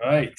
Right.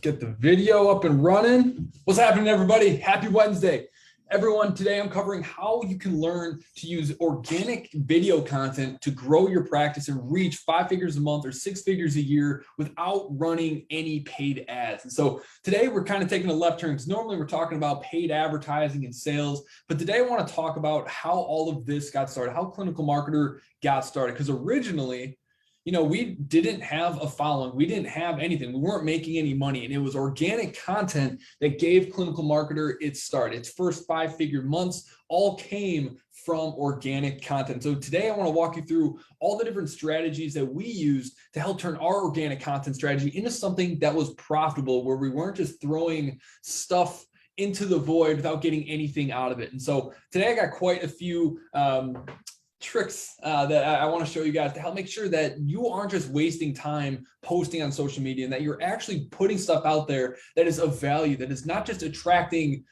Get the video up and running. What's happening, everybody? Happy Wednesday. Everyone, today I'm covering how you can learn to use organic video content to grow your practice and reach 5 figures a month or 6 figures a year without running any paid ads. And so today we're kind of taking a left turn because normally we're talking about paid advertising and sales, but today I want to talk about how all of this got started, how Clinical Marketer got started. Because originally, we didn't have a following. We didn't have anything. We weren't making any money. And it was organic content that gave Clinical Marketer its start. Its first 5-figure months all came from organic content. So today I want to walk you through all the different strategies that we used to help turn our organic content strategy into something that was profitable, where we weren't just throwing stuff into the void without getting anything out of it. And so today I got quite a few tricks that I want to show you guys to help make sure that you aren't just wasting time posting on social media, and that you're actually putting stuff out there that is of value, that is not just attracting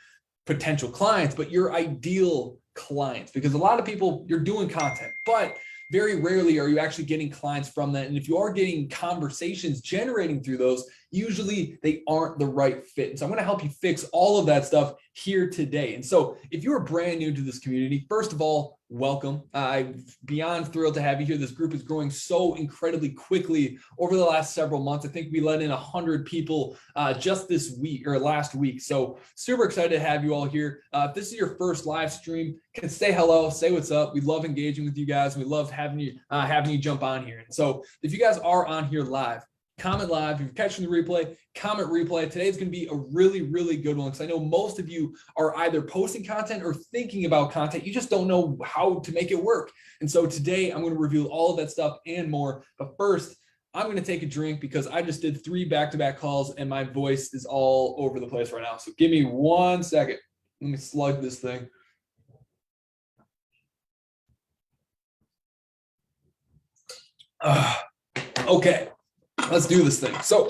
potential clients, but your ideal clients. Because a lot of people, you're doing content, but very rarely are you actually getting clients from that. And if you are getting conversations generating through those, usually they aren't the right fit. And so I'm going to help you fix all of that stuff here today. And so if you're brand new to this community, first of all, welcome. I'm beyond thrilled to have you here. This group is growing so incredibly quickly over the last several months. I think we let in 100 people just this week or last week. So super excited to have you all here. If this is your first live stream, can say hello, say what's up. We love engaging with you guys. We love having you jump on here. And so if you guys are on here live, comment live. If you're catching the replay, comment replay. Today's going to be a really, really good one because I know most of you are either posting content or thinking about content. You just don't know how to make it work. And so today I'm going to reveal all of that stuff and more. But first, I'm going to take a drink because I just did 3 back-to-back calls and my voice is all over the place right now. So give me 1 second. Let me slug this thing. Okay. Let's do this thing. So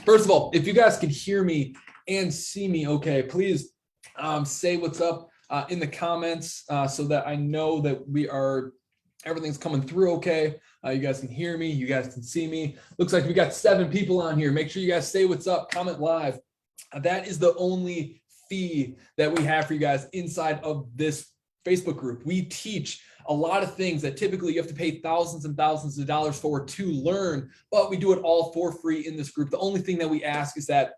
first of all, if you guys can hear me and see me okay, please say what's up in the comments so that I know that everything's coming through okay. You guys can hear me, you guys can see me. Looks like we got 7 people on here. Make sure you guys say what's up, comment live. That is the only fee that we have for you guys inside of this Facebook group. We teach a lot of things that typically you have to pay thousands and thousands of dollars for to learn, but we do it all for free in this group. The only thing that we ask is that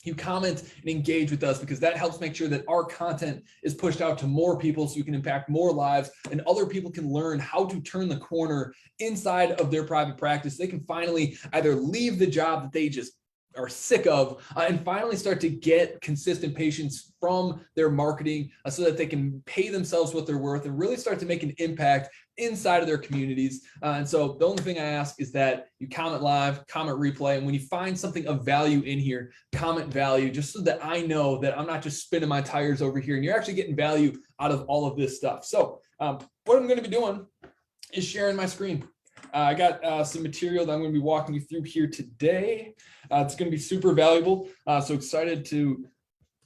you comment and engage with us, because that helps make sure that our content is pushed out to more people so you can impact more lives and other people can learn how to turn the corner inside of their private practice. They can finally either leave the job that they just are sick of and finally start to get consistent patients from their marketing so that they can pay themselves what they're worth and really start to make an impact inside of their communities. And so the only thing I ask is that you comment live, comment replay, and when you find something of value in here, comment value, just so that I know that I'm not just spinning my tires over here and you're actually getting value out of all of this stuff. So what I'm going to be doing is sharing my screen. I got some material that I'm going to be walking you through here today. It's going to be super valuable. So excited to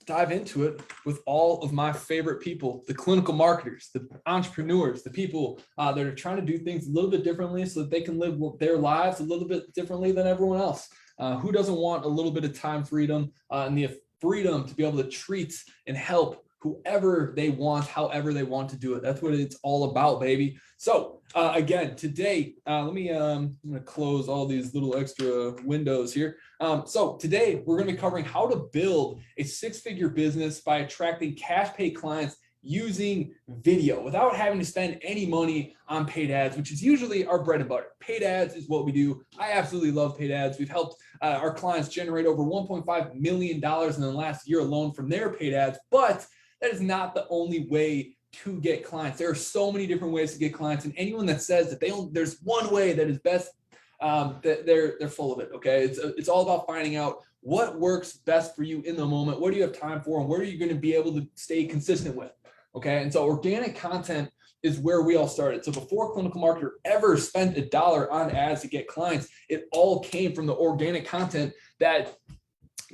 dive into it with all of my favorite people, the clinical marketers, the entrepreneurs, the people that are trying to do things a little bit differently so that they can live their lives a little bit differently than everyone else. Who doesn't want a little bit of time freedom and the freedom to be able to treat and help whoever they want, however they want to do it. That's what it's all about, baby. So again, today, I'm going to close all these little extra windows here. So today we're going to be covering how to build a 6-figure business by attracting cash pay clients using video without having to spend any money on paid ads, which is usually our bread and butter. Paid ads is what we do. I absolutely love paid ads. We've helped our clients generate over $1.5 million in the last year alone from their paid ads, but that is not the only way to get clients. There are so many different ways to get clients, and anyone that says that there's one way that is best, that they're full of it. Okay, it's all about finding out what works best for you in the moment. What do you have time for, and what are you going to be able to stay consistent with? Okay, and so organic content is where we all started. So before Clinical Marketer ever spent $1 on ads to get clients, it all came from the organic content that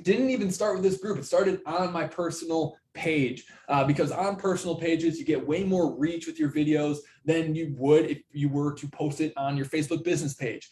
didn't even start with this group. It started on my personal page because on personal pages, you get way more reach with your videos than you would if you were to post it on your Facebook business page.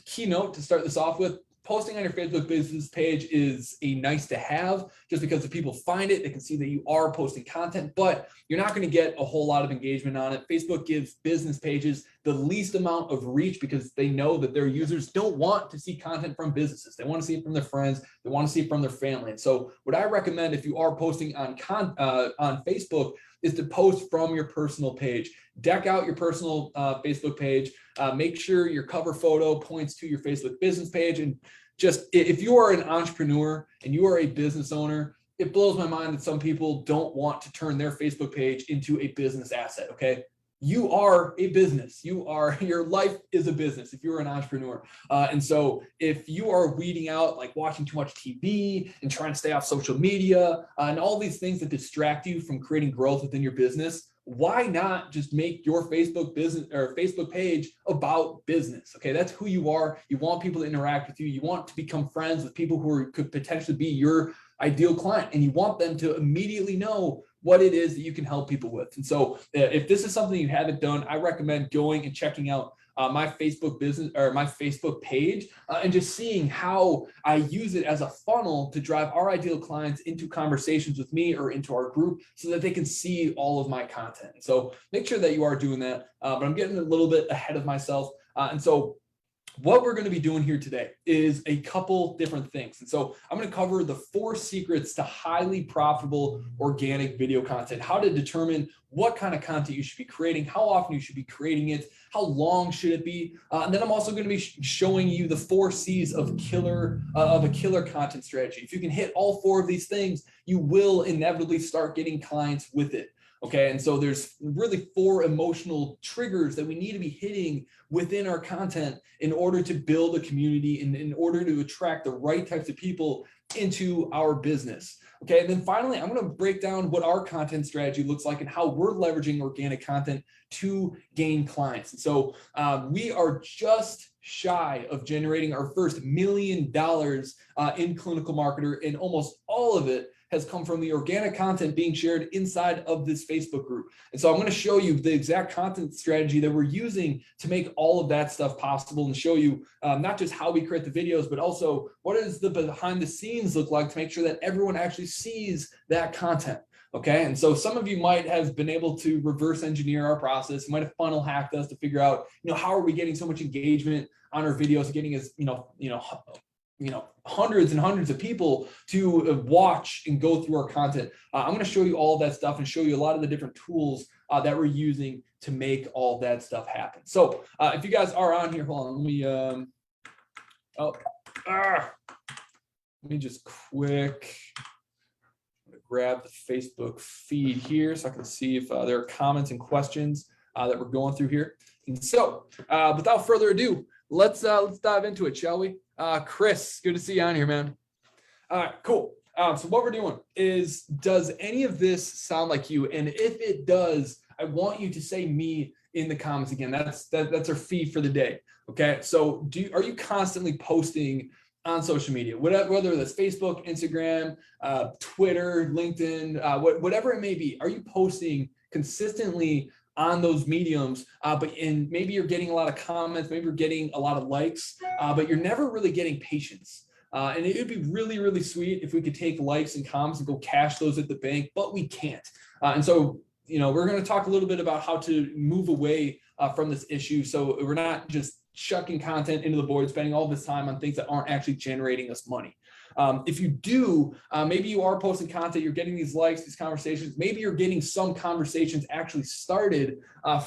Keynote to start this off with: posting on your Facebook business page is a nice to have, just because if people find it, they can see that you are posting content, but you're not going to get a whole lot of engagement on it. Facebook gives business pages the least amount of reach because they know that their users don't want to see content from businesses. They want to see it from their friends. They want to see it from their family. And so what I recommend if you are posting on Facebook is to post from your personal page. Deck out your personal Facebook page. Make sure your cover photo points to your Facebook business page. And just, if you are an entrepreneur and you are a business owner, it blows my mind that some people don't want to turn their Facebook page into a business asset. Okay. You are a business. Your life is a business if you're an entrepreneur. And so if you are weeding out, like watching too much TV and trying to stay off social media and all these things that distract you from creating growth within your business, why not just make your Facebook business or Facebook page about business? Okay, that's who you are. You want people to interact with you. You want to become friends with people who could potentially be your ideal client, and you want them to immediately know what it is that you can help people with. And so if this is something you haven't done, I recommend going and checking out my Facebook business or my Facebook page and just seeing how I use it as a funnel to drive our ideal clients into conversations with me or into our group so that they can see all of my content. So make sure that you are doing that. But I'm getting a little bit ahead of myself. And so what we're going to be doing here today is a couple different things. And so I'm going to cover the 4 secrets to highly profitable organic video content, how to determine what kind of content you should be creating, how often you should be creating it, how long should it be. And then I'm also going to be showing you the 4 C's of a killer content strategy. If you can hit all 4 of these things, you will inevitably start getting clients with it. Okay, and so there's really 4 emotional triggers that we need to be hitting within our content in order to build a community and in order to attract the right types of people into our business. Okay, and then finally, I'm going to break down what our content strategy looks like and how we're leveraging organic content to gain clients. And so we are just shy of generating our first $1 million in Clinical Marketer, and almost all of it has come from the organic content being shared inside of this Facebook group. And so I'm going to show you the exact content strategy that we're using to make all of that stuff possible, and show you not just how we create the videos, but also what does the behind the scenes look like to make sure that everyone actually sees that content. Okay, and so some of you might have been able to reverse engineer our process. You might have funnel hacked us to figure out, how are we getting so much engagement on our videos, getting us, hundreds and hundreds of people to watch and go through our content. I'm going to show you all of that stuff and show you a lot of the different tools that we're using to make all that stuff happen. So if you guys are on here, hold on, let me just quick grab the Facebook feed here so I can see if there are comments and questions that we're going through here. And so without further ado, let's dive into it, shall we? Chris, good to see you on here, man. All right, cool. So what we're doing is, does any of this sound like you? And if it does, I want you to say me in the comments again. That's our fee for the day. Okay. So are you constantly posting on social media, whether that's Facebook, Instagram, Twitter, LinkedIn, whatever it may be? Are you posting consistently on those mediums, and maybe you're getting a lot of comments, maybe you're getting a lot of likes, but you're never really getting patience. And it would be really, really sweet if we could take likes and comments and go cash those at the bank, but we can't. And so, we're going to talk a little bit about how to move away from this issue, so we're not just chucking content into the void, spending all this time on things that aren't actually generating us money. If you do, maybe you are posting content, you're getting these likes, these conversations, maybe you're getting some conversations actually started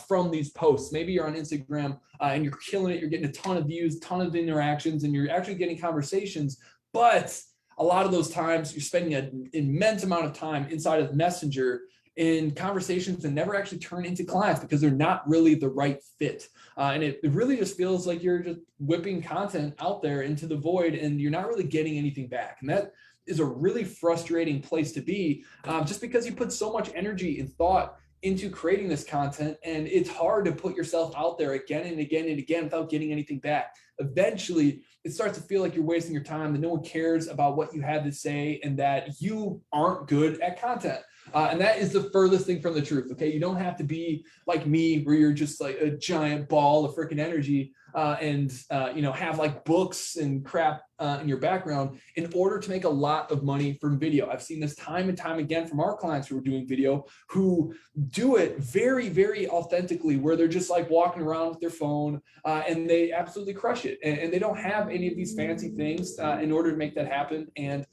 from these posts. Maybe you're on Instagram and you're killing it, you're getting a ton of views, ton of interactions, and you're actually getting conversations, but a lot of those times you're spending an immense amount of time inside of Messenger in conversations that never actually turn into clients because they're not really the right fit. And it really just feels like you're just whipping content out there into the void and you're not really getting anything back. And that is a really frustrating place to be, just because you put so much energy and thought into creating this content, and it's hard to put yourself out there again and again and again without getting anything back. Eventually, it starts to feel like you're wasting your time, that no one cares about what you have to say, and that you aren't good at content. And that is the furthest thing from the truth. Okay. You don't have to be like me, where you're just like a giant ball of freaking energy and have like books and crap in your background in order to make a lot of money from video. I've seen this time and time again from our clients who are doing video, who do it very, very authentically, where they're just like walking around with their phone and they absolutely crush it. And they don't have any of these fancy things in order to make that happen. And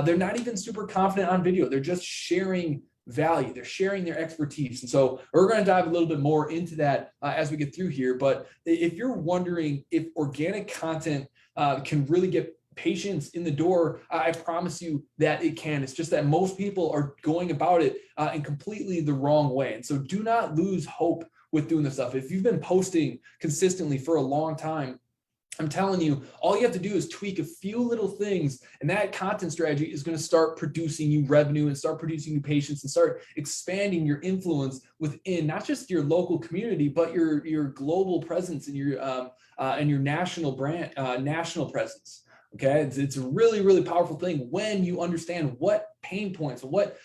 they're not even super confident on video. They're just sharing value. They're sharing their expertise. And so we're going to dive a little bit more into that as we get through here. But if you're wondering if organic content can really get patients in the door, I promise you that it can. It's just that most people are going about it in completely the wrong way. And so do not lose hope with doing this stuff. If you've been posting consistently for a long time, I'm telling you, all you have to do is tweak a few little things, and that content strategy is going to start producing you revenue and start producing you patients and start expanding your influence within not just your local community, but your global presence and your national brand, national presence. Okay, it's a really, really powerful thing when you understand what pain points, what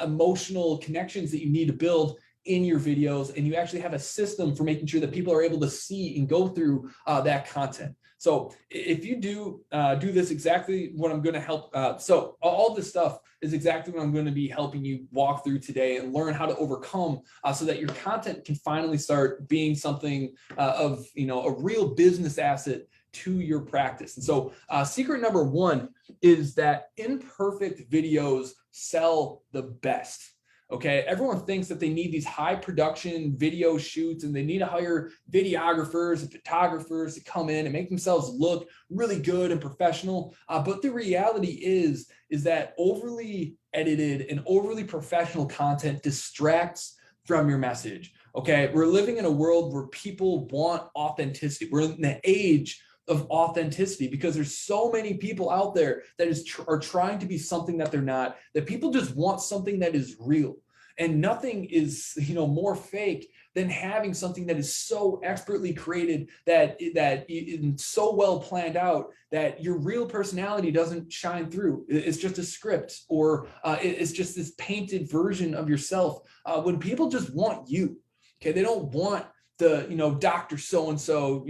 emotional connections that you need to build in your videos, and you actually have a system for making sure that people are able to see and go through that content. So if you do this, exactly what I'm going to help. So all this stuff is exactly what I'm going to be helping you walk through today and learn how to overcome so that your content can finally start being something of a real business asset to your practice. And so secret number one is that imperfect videos sell the best. Okay, everyone thinks that they need these high production video shoots and they need to hire videographers and photographers to come in and make themselves look really good and professional. But the reality is that overly edited and overly professional content distracts from your message. Okay, we're living in a world where people want authenticity. We're in the age of authenticity because there's so many people out there that are trying to be something that they're not, that people just want something that is real. And nothing is more fake than having something that is so expertly created that is so well planned out that your real personality doesn't shine through. It's just a script, or it's just this painted version of yourself. When people just want you, okay, they don't want the Dr. So-and-so,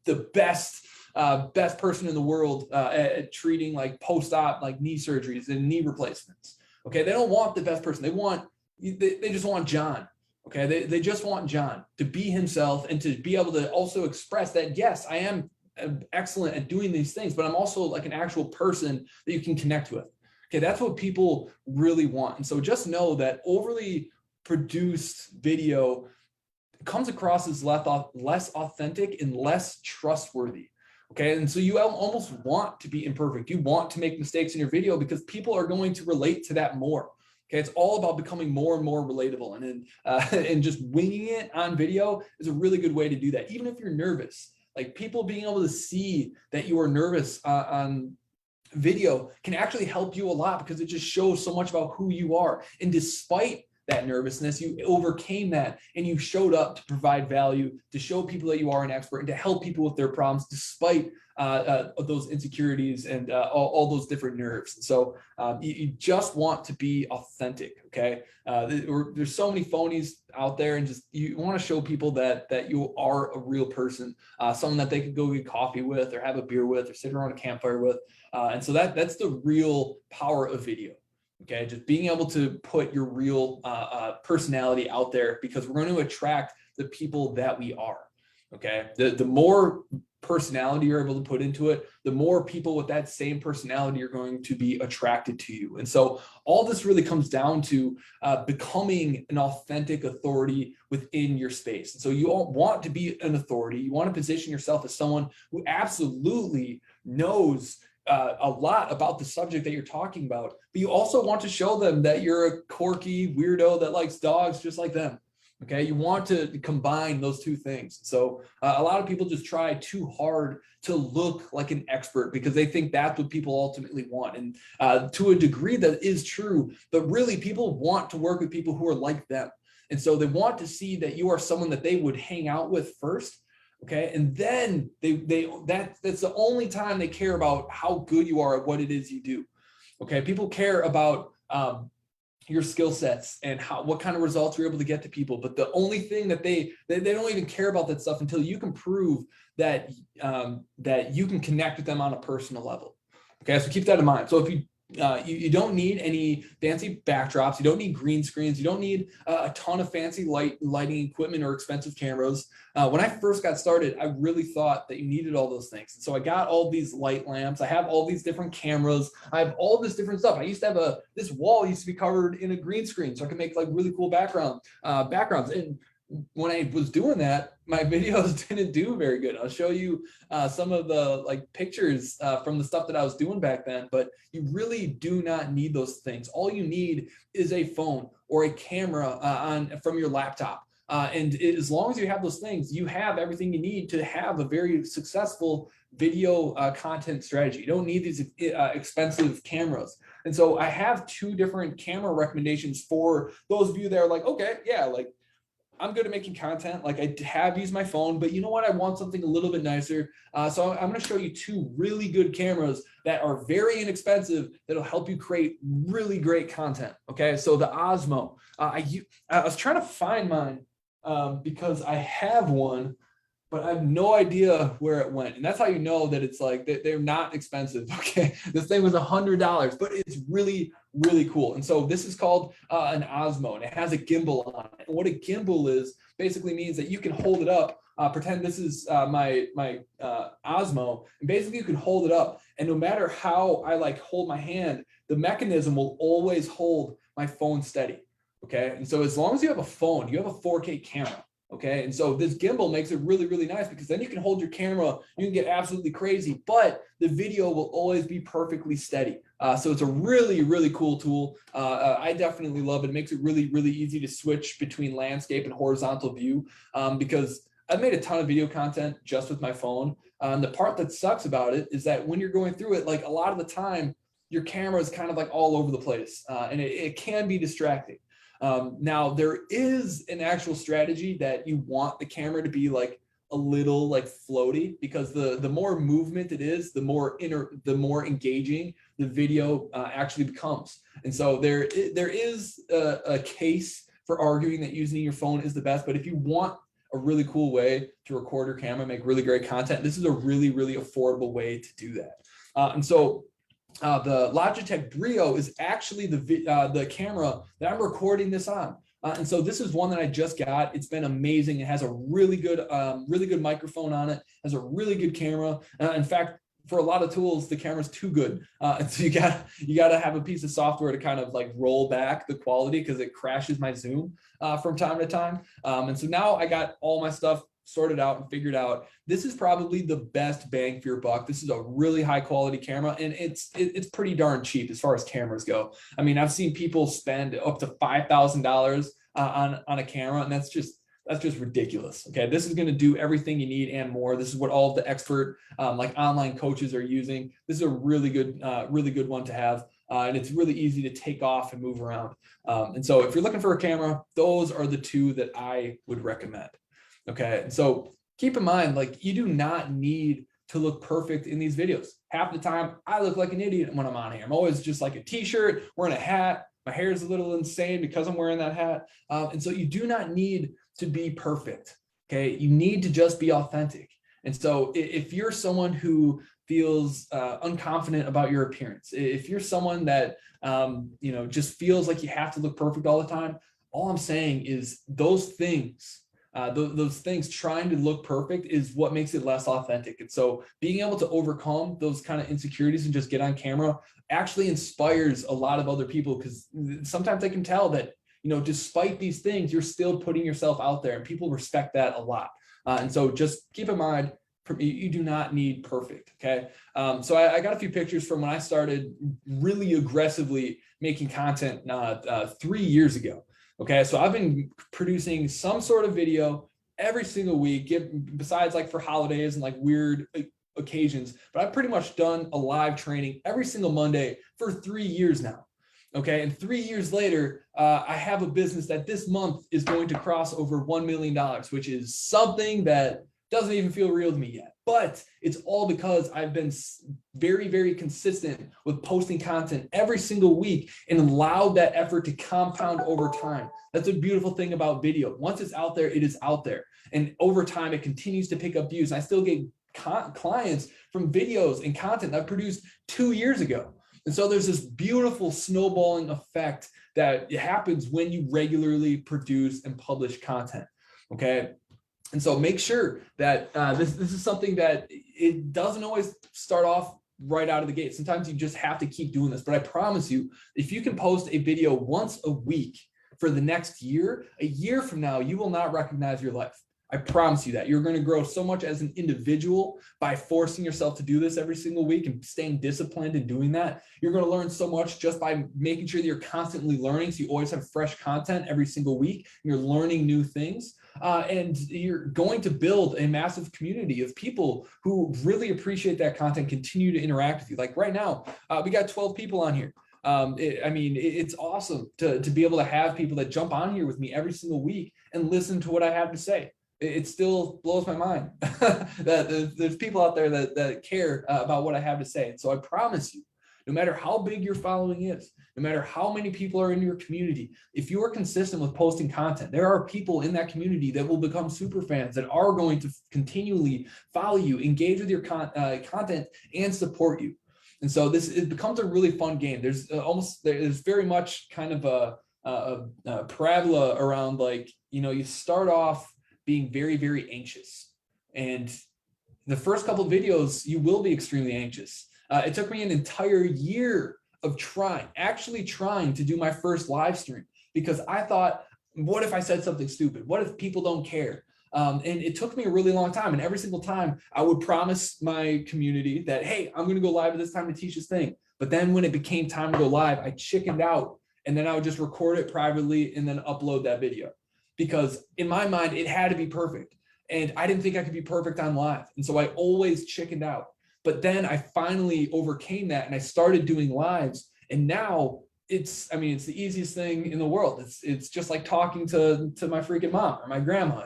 the best person in the world at treating like post-op like knee surgeries and knee replacements. Okay, they don't want the best person. They just want John. Okay, they just want John to be himself and to be able to also express that, yes, I am excellent at doing these things, but I'm also like an actual person that you can connect with. Okay, that's what people really want. And so just know that overly produced video comes across as less authentic and less trustworthy. Okay, and so you almost want to be imperfect. You want to make mistakes in your video because people are going to relate to that more. Okay, it's all about becoming more and more relatable, and just winging it on video is a really good way to do that. Even if you're nervous, like people being able to see that you are nervous on video can actually help you a lot because it just shows so much about who you are. And despite that nervousness, you overcame that and you showed up to provide value, to show people that you are an expert, and to help people with their problems despite those insecurities and all those different nerves. So you just want to be authentic. Okay, there's so many phonies out there, and just you want to show people that you are a real person, someone that they could go get coffee with or have a beer with or sit around a campfire with. And so that's the real power of video. Okay, just being able to put your real personality out there, because we're going to attract the people that we are. Okay, the more personality you're able to put into it, the more people with that same personality are going to be attracted to you. And so all this really comes down to becoming an authentic authority within your space. And so you all want to be an authority. You want to position yourself as someone who absolutely knows a lot about the subject that you're talking about, but you also want to show them that you're a quirky weirdo that likes dogs just like them. Okay, you want to combine those two things. So a lot of people just try too hard to look like an expert because they think that's what people ultimately want. And to a degree that is true, but really people want to work with people who are like them. And so they want to see that you are someone that they would hang out with first. Okay, and then that's the only time they care about how good you are at what it is you do. Okay, people care about your skill sets and what kind of results you're able to get to people. But the only thing that they don't even care about that stuff until you can prove that that you can connect with them on a personal level. Okay, so keep that in mind. So if you don't need any fancy backdrops, you don't need green screens, you don't need a ton of fancy lighting equipment or expensive cameras. When I first got started, I really thought that you needed all those things. So I got all these light lamps, I have all these different cameras, I have all this different stuff. I used to have this wall used to be covered in a green screen so I could make like really cool backgrounds. And when I was doing that, my videos didn't do very good. I'll show you some of the like pictures from the stuff that I was doing back then, but you really do not need those things. All you need is a phone or a camera from your laptop. As long as you have those things, you have everything you need to have a very successful video content strategy. You don't need these expensive cameras. And so I have 2 different camera recommendations for those of you that are like, okay, yeah, like I'm good at making content. Like I have used my phone, but you know what? I want something a little bit nicer. So I'm going to show you 2 really good cameras that are very inexpensive that'll help you create really great content. Okay. So the Osmo, I was trying to find mine because I have one, but I have no idea where it went. And that's how you know that it's like, they're not expensive. Okay. This thing was $100, but it's really, really cool. And so this is called an Osmo, and it has a gimbal on it. And what a gimbal is basically means that you can hold it up. Pretend this is my Osmo, and basically you can hold it up. And no matter how I like hold my hand, the mechanism will always hold my phone steady. Okay. And so as long as you have a phone, you have a 4K camera. Okay. And so this gimbal makes it really, really nice because then you can hold your camera, you can get absolutely crazy, but the video will always be perfectly steady. So it's a really, really cool tool. I definitely love it. It makes it really, really easy to switch between landscape and horizontal view because I've made a ton of video content just with my phone. The part that sucks about it is that when you're going through it, like a lot of the time, your camera is kind of like all over the place and it can be distracting. Now there is an actual strategy that you want the camera to be like a little like floaty, because the more movement it is, the more engaging the video actually becomes. And so there is a case for arguing that using your phone is the best, but if you want a really cool way to record your camera, make really great content, this is a really, really affordable way to do that. And so the Logitech Brio is actually the camera that I'm recording this on. And so this is one that I just got. It's been amazing. It has a really good microphone on it, has a really good camera. In fact, for a lot of tools, the camera's too good. And so you gotta have a piece of software to kind of like roll back the quality because it crashes my Zoom from time to time. And so now I got all my stuff sorted out and figured out. This is probably the best bang for your buck. This is a really high quality camera, and it's pretty darn cheap as far as cameras go. I mean, I've seen people spend up to $5,000 on a camera, and that's just ridiculous. Okay, this is going to do everything you need and more. This is what all of the expert like online coaches are using. This is a really good one to have. And it's really easy to take off and move around. And so if you're looking for a camera, those are the 2 that I would recommend. Okay, and so keep in mind, like, you do not need to look perfect in these videos. Half the time, I look like an idiot when I'm on here. I'm always just like a t-shirt, wearing a hat. My hair is a little insane because I'm wearing that hat. And so you do not need to be perfect. Okay, you need to just be authentic. And so if you're someone who feels unconfident about your appearance, if you're someone that just feels like you have to look perfect all the time, all I'm saying is those things trying to look perfect is what makes it less authentic. And so being able to overcome those kind of insecurities and just get on camera actually inspires a lot of other people, because sometimes they can tell that, despite these things, you're still putting yourself out there, and people respect that a lot. And so just keep in mind, you do not need perfect. Okay. So I got a few pictures from when I started really aggressively making content 3 years ago. Okay, so I've been producing some sort of video every single week, besides like for holidays and like weird occasions, but I've pretty much done a live training every single Monday for 3 years now. Okay, and 3 years later, I have a business that this month is going to cross over $1 million, which is something that doesn't even feel real to me yet. But it's all because I've been very, very consistent with posting content every single week and allowed that effort to compound over time. That's a beautiful thing about video. Once it's out there, it is out there. And over time, it continues to pick up views. I still get clients from videos and content that I produced 2 years ago. And so there's this beautiful snowballing effect that happens when you regularly produce and publish content, okay? And so make sure that this is something that it doesn't always start off right out of the gate. Sometimes you just have to keep doing this. But I promise you, if you can post a video once a week for the next year, a year from now, you will not recognize your life. I promise you that. You're going to grow so much as an individual by forcing yourself to do this every single week and staying disciplined and doing that. You're going to learn so much just by making sure that you're constantly learning. So you always have fresh content every single week. And you're learning new things. And you're going to build a massive community of people who really appreciate that content, continue to interact with you. Like right now, we got 12 people on here. It's awesome to be able to have people that jump on here with me every single week and listen to what I have to say. It still blows my mind that there's people out there that care about what I have to say. And so I promise you, no matter how big your following is, no matter how many people are in your community, if you are consistent with posting content, there are people in that community that will become super fans that are going to continually follow you, engage with your content, and support you. And so it becomes a really fun game. There's very much kind of a parabola around, like, you start off being very, very anxious. And the first couple of videos, you will be extremely anxious. It took me an entire year of actually trying to do my first live stream, because I thought, what if I said something stupid? What if people don't care? And it took me a really long time. And every single time I would promise my community that, hey, I'm going to go live at this time to teach this thing. But then when it became time to go live, I chickened out, and then I would just record it privately and then upload that video. Because in my mind, it had to be perfect. And I didn't think I could be perfect on live. And so I always chickened out. But then I finally overcame that and I started doing lives. And now it's the easiest thing in the world. It's just like talking to my freaking mom or my grandma.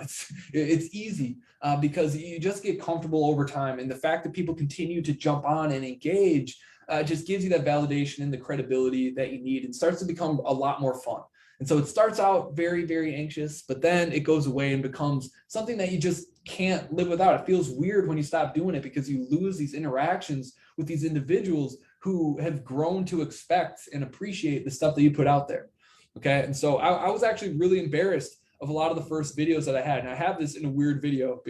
It's easy because you just get comfortable over time. And the fact that people continue to jump on and engage just gives you that validation and the credibility that you need. It starts to become a lot more fun. And so it starts out very, very anxious, but then it goes away and becomes something that you just can't live without. It feels weird when you stop doing it because you lose these interactions with these individuals who have grown to expect and appreciate the stuff that you put out there. Okay. And so I was actually really embarrassed of a lot of the first videos that I had. And I have this in a weird video,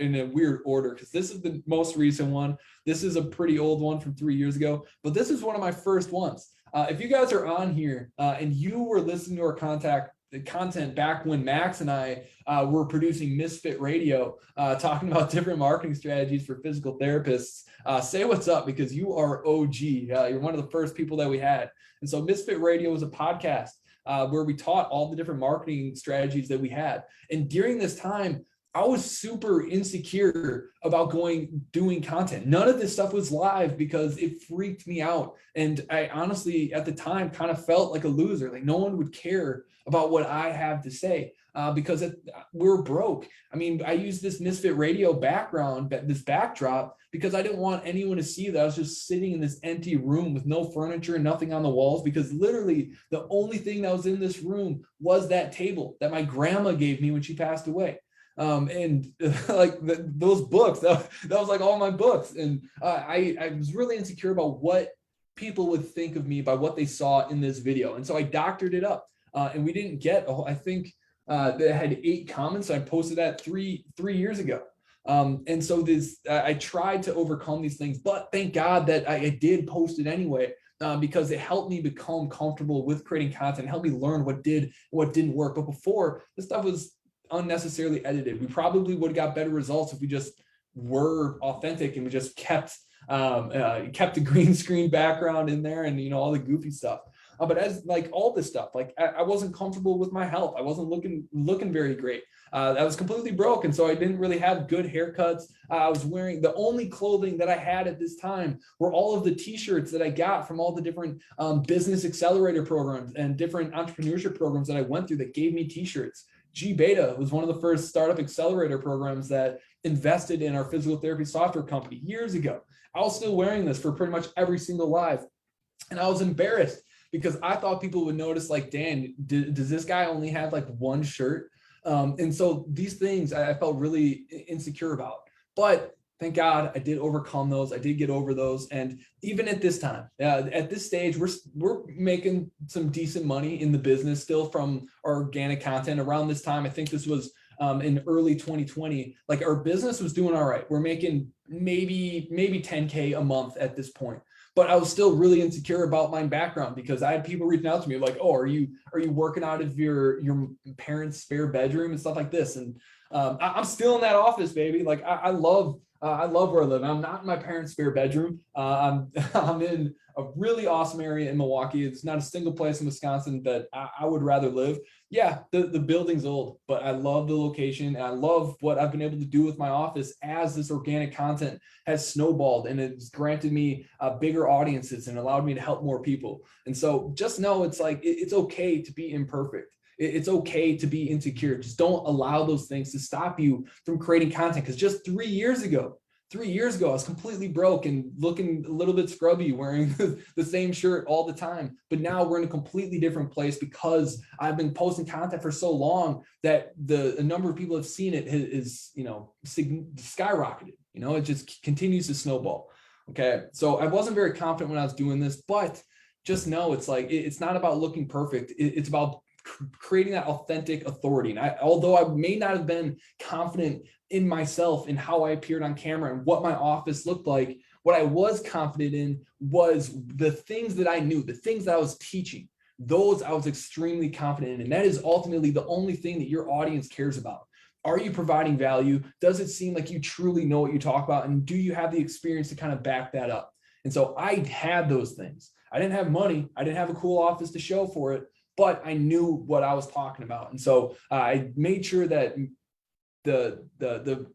in a weird order, because this is the most recent one. This is a pretty old one from 3 years ago, but this is one of my first ones. If you guys are on here and you were listening to our content back when Max and I were producing Misfit Radio, talking about different marketing strategies for physical therapists, say what's up, because you are OG. You're one of the first people that we had. And so Misfit Radio was a podcast where we taught all the different marketing strategies that we had. And during this time, I was super insecure about doing content. None of this stuff was live because it freaked me out. And I honestly, at the time, kind of felt like a loser. Like no one would care about what I have to say because we're broke. I used this Misfit Radio background, this backdrop, because I didn't want anyone to see that I was just sitting in this empty room with no furniture and nothing on the walls, because literally the only thing that was in this room was that table that my grandma gave me when she passed away. Those books, that was like all my books. And I was really insecure about what people would think of me by what they saw in this video. And so I doctored it up and we didn't get, I think that had 8 comments. I posted that three years ago. And so I tried to overcome these things, but thank God that I did post it anyway. Because it helped me become comfortable with creating content, helped me learn what didn't work. But before, this stuff was unnecessarily edited. We probably would have got better results if we just were authentic and we just kept the green screen background in there and all the goofy stuff. But as like all this stuff, like I wasn't comfortable with my health. I wasn't looking very great. I was completely broke, and so I didn't really have good haircuts. I was wearing the only clothing that I had at this time were all of the t-shirts that I got from all the different business accelerator programs and different entrepreneurship programs that I went through that gave me t-shirts. G Beta was one of the first startup accelerator programs that invested in our physical therapy software company years ago. I was still wearing this for pretty much every single live. And I was embarrassed because I thought people would notice, like, Dan, does this guy only have like one shirt? And so these things I felt really insecure about. But thank God I did overcome those. I did get over those. And even at this time, at this stage, we're making some decent money in the business still from our organic content. Around this time, I think this was in early 2020, like our business was doing all right. We're making maybe 10K a month at this point. But I was still really insecure about my background because I had people reaching out to me like, oh, are you working out of your parents' spare bedroom and stuff like this? And I'm still in that office, baby. Like I love where I live. I'm not in my parents' spare bedroom. I'm in a really awesome area in Milwaukee. It's not a single place in Wisconsin that I would rather live. Yeah, the building's old, but I love the location. And I love what I've been able to do with my office as this organic content has snowballed, and it's granted me bigger audiences and allowed me to help more people. And so just know it's like, it's okay to be imperfect. It's okay to be insecure. Just don't allow those things to stop you from creating content. Because just 3 years ago, I was completely broke and looking a little bit scrubby, wearing the same shirt all the time. But now we're in a completely different place because I've been posting content for so long that the number of people have seen it is, skyrocketed. It just continues to snowball. Okay. So I wasn't very confident when I was doing this, but just know it's like, it's not about looking perfect. It's about creating that authentic authority. And although I may not have been confident in myself and how I appeared on camera and what my office looked like, what I was confident in was the things that I knew, the things that I was teaching. Those I was extremely confident in. And that is ultimately the only thing that your audience cares about. Are you providing value? Does it seem like you truly know what you talk about? And do you have the experience to kind of back that up? And so I had those things. I didn't have money. I didn't have a cool office to show for it, but I knew what I was talking about. And so I made sure that the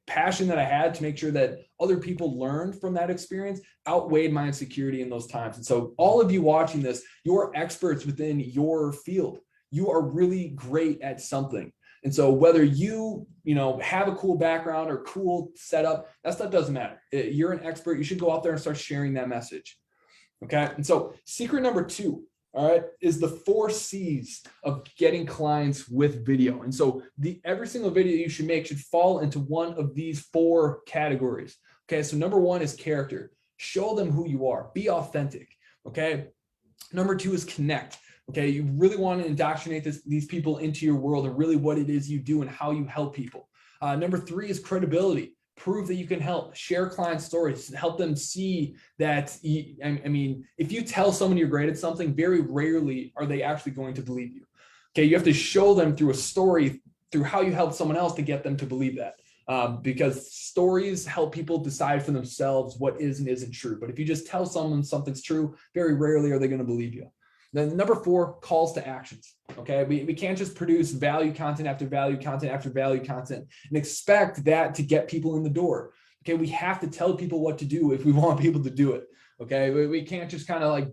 passion that I had to make sure that other people learned from that experience outweighed my insecurity in those times. And so all of you watching this, you're experts within your field. You are really great at something. And so whether you have a cool background or cool setup, that stuff doesn't matter. You're an expert. You should go out there and start sharing that message. Okay. And so secret number 2, all right, is the 4 C's of getting clients with video. And so every single video you should make should fall into one of these 4 categories. Okay. So number 1 is character. Show them who you are. Be authentic. Okay. Number 2 is connect. Okay. You really want to indoctrinate these people into your world and really what it is you do and how you help people. Number 3 is credibility. Prove that you can help. Share client stories. Help them see that. If you tell someone you're great at something, very rarely are they actually going to believe you. Okay, you have to show them through a story, through how you help someone else to get them to believe that. Because stories help people decide for themselves what is and isn't true. But if you just tell someone something's true, very rarely are they going to believe you. Then number 4, calls to actions. Okay, we can't just produce value content after value content after value content and expect that to get people in the door. Okay, we have to tell people what to do if we want people to do it. Okay, we can't just kind of like,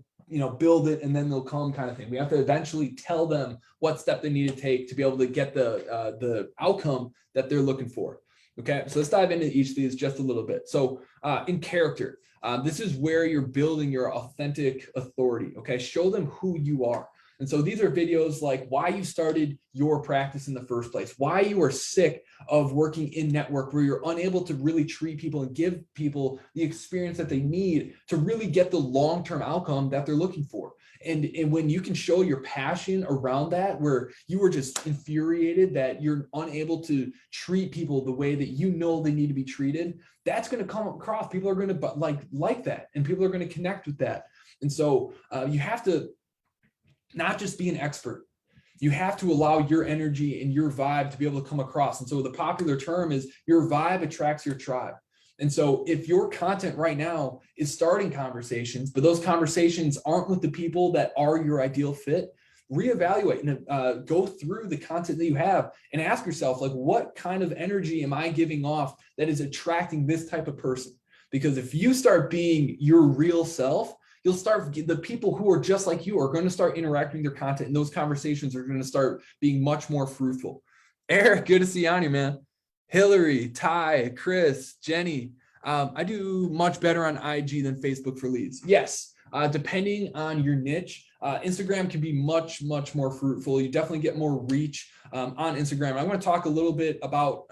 build it and then they'll come kind of thing. We have to eventually tell them what step they need to take to be able to get the outcome that they're looking for. Okay, so let's dive into each of these just a little bit. So in character, this is where you're building your authentic authority. Okay, show them who you are. And so these are videos like why you started your practice in the first place, why you are sick of working in network where you're unable to really treat people and give people the experience that they need to really get the long-term outcome that they're looking for. And when you can show your passion around that, where you were just infuriated that you're unable to treat people the way that you know they need to be treated, that's going to come across. People are going to like that, and people are going to connect with that. And so you have to not just be an expert. You have to allow your energy and your vibe to be able to come across. And so the popular term is your vibe attracts your tribe. And so if your content right now is starting conversations, but those conversations aren't with the people that are your ideal fit, reevaluate and go through the content that you have and ask yourself, like, what kind of energy am I giving off that is attracting this type of person? Because if you start being your real self, you'll start, the people who are just like you are going to start interacting with their content, and those conversations are going to start being much more fruitful. Eric, good to see you on here, man. Hillary, Ty, Chris, Jenny. I do much better on IG than Facebook for leads. Yes, depending on your niche, Instagram can be much more fruitful. You definitely get more reach on Instagram. I want to talk a little bit about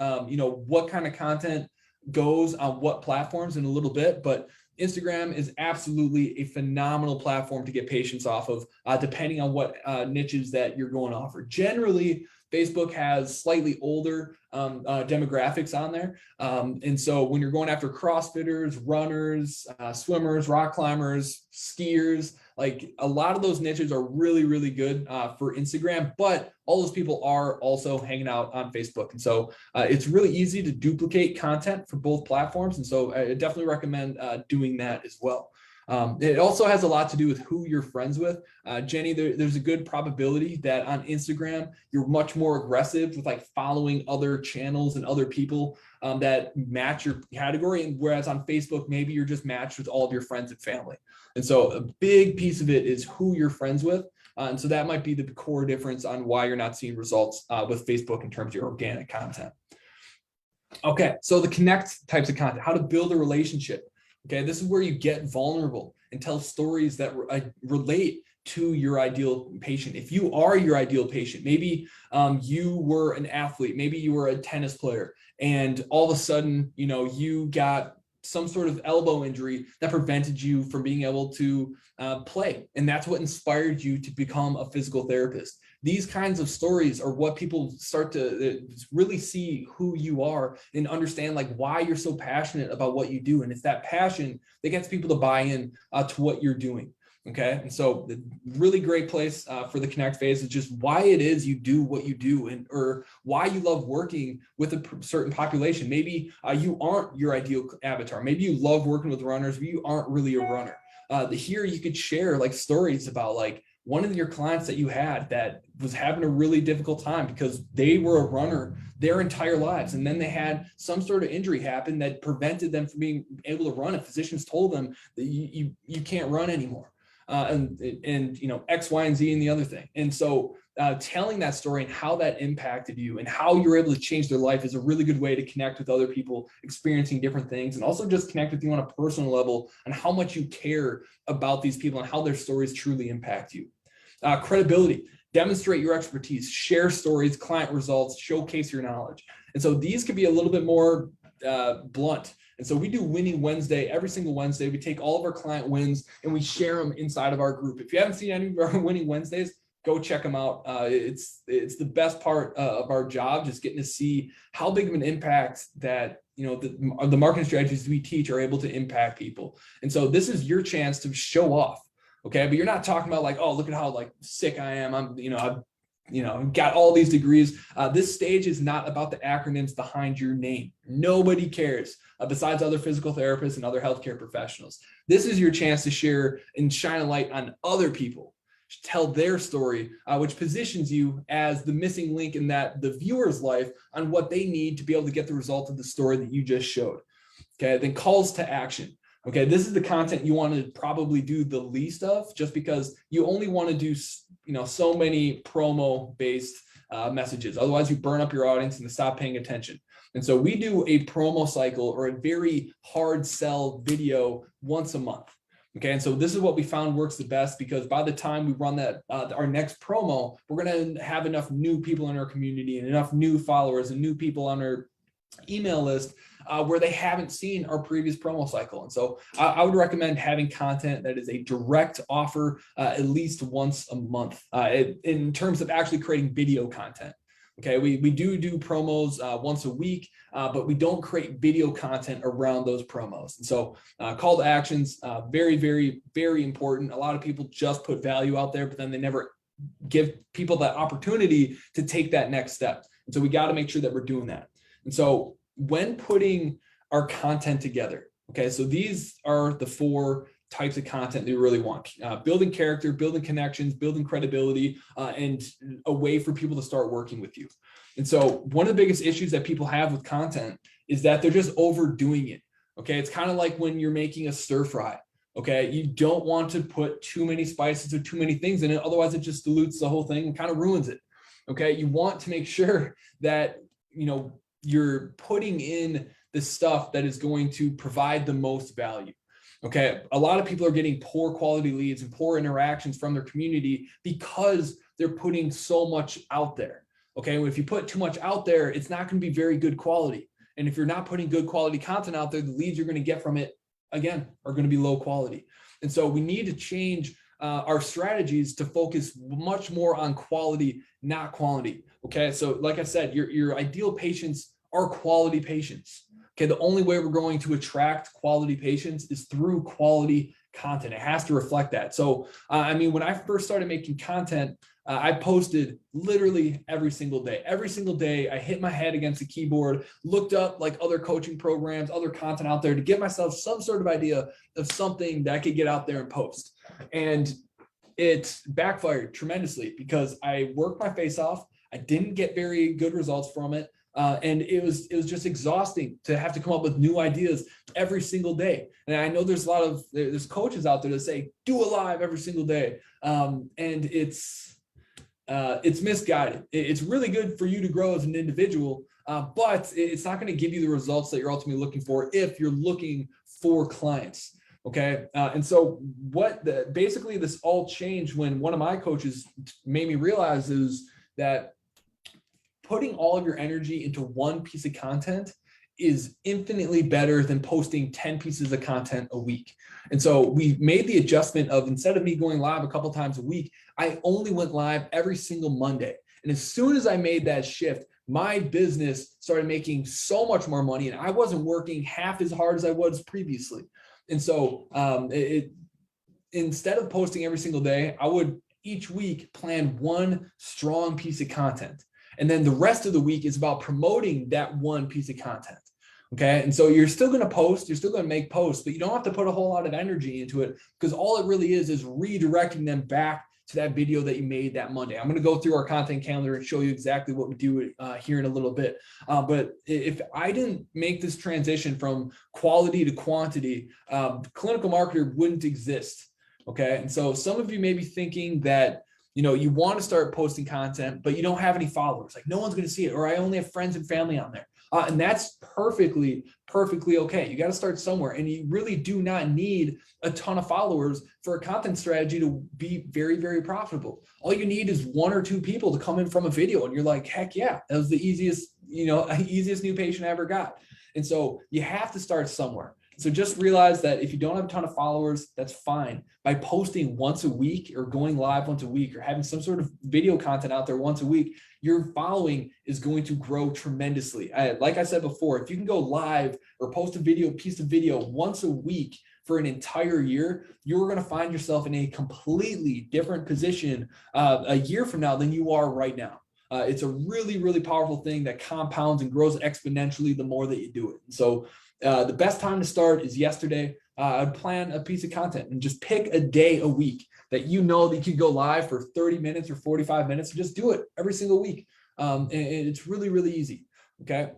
what kind of content goes on what platforms in a little bit, but Instagram is absolutely a phenomenal platform to get patients off of, depending on what niches that you're going to offer. Generally, Facebook has slightly older demographics on there. And so when you're going after CrossFitters, runners, swimmers, rock climbers, skiers, like a lot of those niches are really good for Instagram, but all those people are also hanging out on Facebook. And so it's really easy to duplicate content for both platforms. And so I definitely recommend doing that as well. It also has a lot to do with who you're friends with. Jenny, there's a good probability that on Instagram, you're much more aggressive with like following other channels and other people that match your category. And whereas on Facebook, maybe you're just matched with all of your friends and family. And so a big piece of it is who you're friends with. And so that might be the core difference on why you're not seeing results with Facebook in terms of your organic content. Okay, so the connect types of content, how to build a relationship. Okay, this is where you get vulnerable and tell stories that relate to your ideal patient. If you are your ideal patient, maybe you were an athlete, maybe you were a tennis player, and all of a sudden, you got some sort of elbow injury that prevented you from being able to play. And that's what inspired you to become a physical therapist. These kinds of stories are what people start to really see who you are and understand like why you're so passionate about what you do. And it's that passion that gets people to buy in to what you're doing. Okay. And so the really great place for the connect phase is just why it is you do what you do or why you love working with a certain population. Maybe you aren't your ideal avatar. Maybe you love working with runners, but you aren't really a runner. Here you could share like stories about like one of your clients that you had that was having a really difficult time because they were a runner their entire lives. And then they had some sort of injury happen that prevented them from being able to run. And physicians told them that you can't run anymore. And X, Y, and Z and the other thing. And so telling that story and how that impacted you and how you're able to change their life is a really good way to connect with other people experiencing different things, and also just connect with you on a personal level and how much you care about these people and how their stories truly impact you. Credibility, demonstrate your expertise, share stories, client results, showcase your knowledge. And so these could be a little bit more blunt. And so we do Winning Wednesday every single Wednesday. We take all of our client wins and we share them inside of our group. If you haven't seen any of our Winning Wednesdays, go check them out. It's the best part of our job, just getting to see how big of an impact that the marketing strategies we teach are able to impact people. And so this is your chance to show off. Okay, but you're not talking about like, oh, look at how like sick I am. I've got all these degrees. This stage is not about the acronyms behind your name. Nobody cares besides other physical therapists and other healthcare professionals. This is your chance to share and shine a light on other people, tell their story, which positions you as the missing link in the viewer's life on what they need to be able to get the result of the story that you just showed. Okay, then calls to action. Okay, this is the content you want to probably do the least of, just because you only want to do, so many promo-based messages. Otherwise, you burn up your audience and they stop paying attention. And so we do a promo cycle or a very hard sell video once a month. Okay, and so this is what we found works the best, because by the time we run that our next promo, we're going to have enough new people in our community and enough new followers and new people on our email list where they haven't seen our previous promo cycle. And so I would recommend having content that is a direct offer at least once a month in terms of actually creating video content. Okay, we do promos once a week, but we don't create video content around those promos. And so call to actions, very, very, very important. A lot of people just put value out there, but then they never give people that opportunity to take that next step. And so we got to make sure that we're doing that. And so when putting our content together, okay, so these are the 4 types of content that you really want. Building character, building connections, building credibility, and a way for people to start working with you. And so one of the biggest issues that people have with content is that they're just overdoing it. Okay, it's kind of like when you're making a stir fry. Okay, you don't want to put too many spices or too many things in it, otherwise it just dilutes the whole thing and kind of ruins it. Okay, you want to make sure that you're putting in the stuff that is going to provide the most value. Okay. A lot of people are getting poor quality leads and poor interactions from their community because they're putting so much out there. Okay. If you put too much out there, it's not going to be very good quality. And if you're not putting good quality content out there, the leads you're going to get from it, again, are going to be low quality. And so we need to change our strategies to focus much more on quality, not quantity. Okay. So like I said, your ideal patients are quality patients. Okay. The only way we're going to attract quality patients is through quality content. It has to reflect that. So, I mean, when I first started making content, I posted literally every single day. Every single day, I hit my head against the keyboard, looked up like other coaching programs, other content out there to give myself some sort of idea of something that I could get out there and post. And it backfired tremendously because I worked my face off. I didn't get very good results from it. And it was just exhausting to have to come up with new ideas every single day. And I know there's there's coaches out there that say, do a live every single day. And it's misguided. It's really good for you to grow as an individual, but it's not going to give you the results that you're ultimately looking for if you're looking for clients. Okay. And so basically this all changed when one of my coaches made me realize is that putting all of your energy into one piece of content is infinitely better than posting 10 pieces of content a week. And so we made the adjustment of, instead of me going live a couple times a week, I only went live every single Monday. And as soon as I made that shift, my business started making so much more money and I wasn't working half as hard as I was previously. And so instead of posting every single day, I would each week plan one strong piece of content. And then the rest of the week is about promoting that one piece of content. Okay. And so you're still going to post, you're still going to make posts, but you don't have to put a whole lot of energy into it because all it really is redirecting them back to that video that you made that Monday. I'm going to go through our content calendar and show you exactly what we do here in a little bit. But if I didn't make this transition from quality to quantity, clinical marketer wouldn't exist. Okay. And so some of you may be thinking that, you want to start posting content, but you don't have any followers. Like no one's going to see it, or I only have friends and family on there. And that's perfectly okay. You got to start somewhere. And you really do not need a ton of followers for a content strategy to be very, very profitable. All you need is one or two people to come in from a video. And you're like, heck yeah, that was the easiest new patient I ever got. And so you have to start somewhere. So just realize that if you don't have a ton of followers, that's fine. By posting once a week or going live once a week or having some sort of video content out there once a week, your following is going to grow tremendously. Like I said before, if you can go live or post a piece of video once a week for an entire year, you're going to find yourself in a completely different position a year from now than you are right now. It's a really, really powerful thing that compounds and grows exponentially the more that you do it. So the best time to start is yesterday. I'd plan a piece of content and just pick a day a week that you could go live for 30 minutes or 45 minutes and just do it every single week. And it's really, really easy. Okay.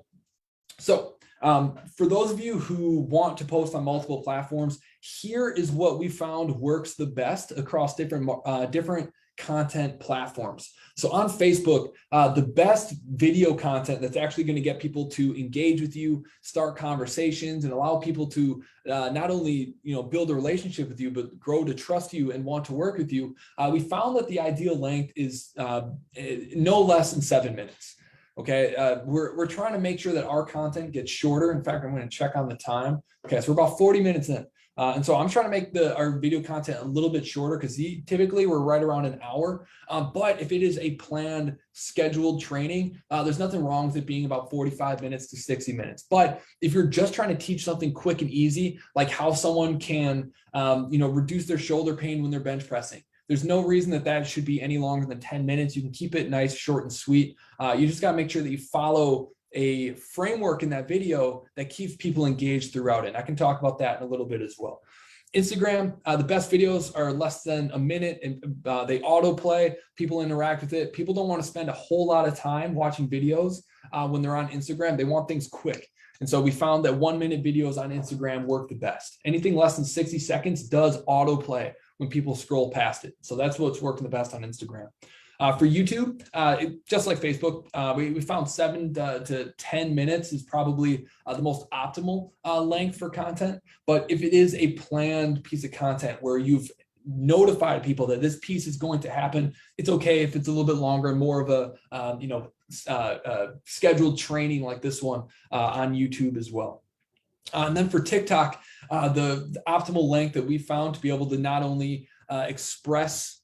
So for those of you who want to post on multiple platforms, here is what we found works the best across different content platforms. So on Facebook, the best video content that's actually going to get people to engage with you, start conversations, and allow people to not only build a relationship with you, but grow to trust you and want to work with you. We found that the ideal length is no less than 7 minutes. Okay, we're trying to make sure that our content gets shorter. In fact, I'm going to check on the time. Okay, so we're about 40 minutes in. And so I'm trying to make our video content a little bit shorter because typically we're right around an hour. But if it is a planned, scheduled training, there's nothing wrong with it being about 45 minutes to 60 minutes. But if you're just trying to teach something quick and easy, like how someone can, reduce their shoulder pain when they're bench pressing, there's no reason that should be any longer than 10 minutes. You can keep it nice, short, and sweet. You just got to make sure that you follow a framework in that video that keeps people engaged throughout it. I can talk about that in a little bit as well. Instagram, the best videos are less than a minute and they autoplay. People interact with it. People don't want to spend a whole lot of time watching videos when they're on Instagram. They want things quick. And so we found that 1 minute videos on Instagram work the best. Anything less than 60 seconds does autoplay when people scroll past it. So that's what's working the best on Instagram. For YouTube, just like Facebook, we found 7 to 10 minutes is probably the most optimal length for content. But if it is a planned piece of content where you've notified people that this piece is going to happen, it's okay if it's a little bit longer and more of a scheduled training like this one on YouTube as well. And then for TikTok, the optimal length that we found to be able to not only express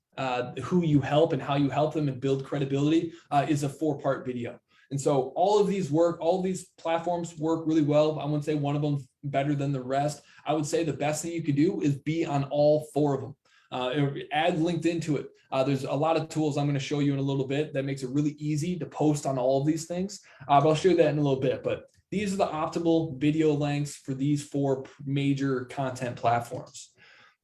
who you help and how you help them and build credibility is a 4-part video. And so all of these platforms work really well. I wouldn't say one of them better than the rest. I would say the best thing you could do is be on all 4 of them. Add LinkedIn to it. There's a lot of tools I'm going to show you in a little bit that makes it really easy to post on all of these things. But I'll show you that in a little bit. But these are the optimal video lengths for these 4 major content platforms.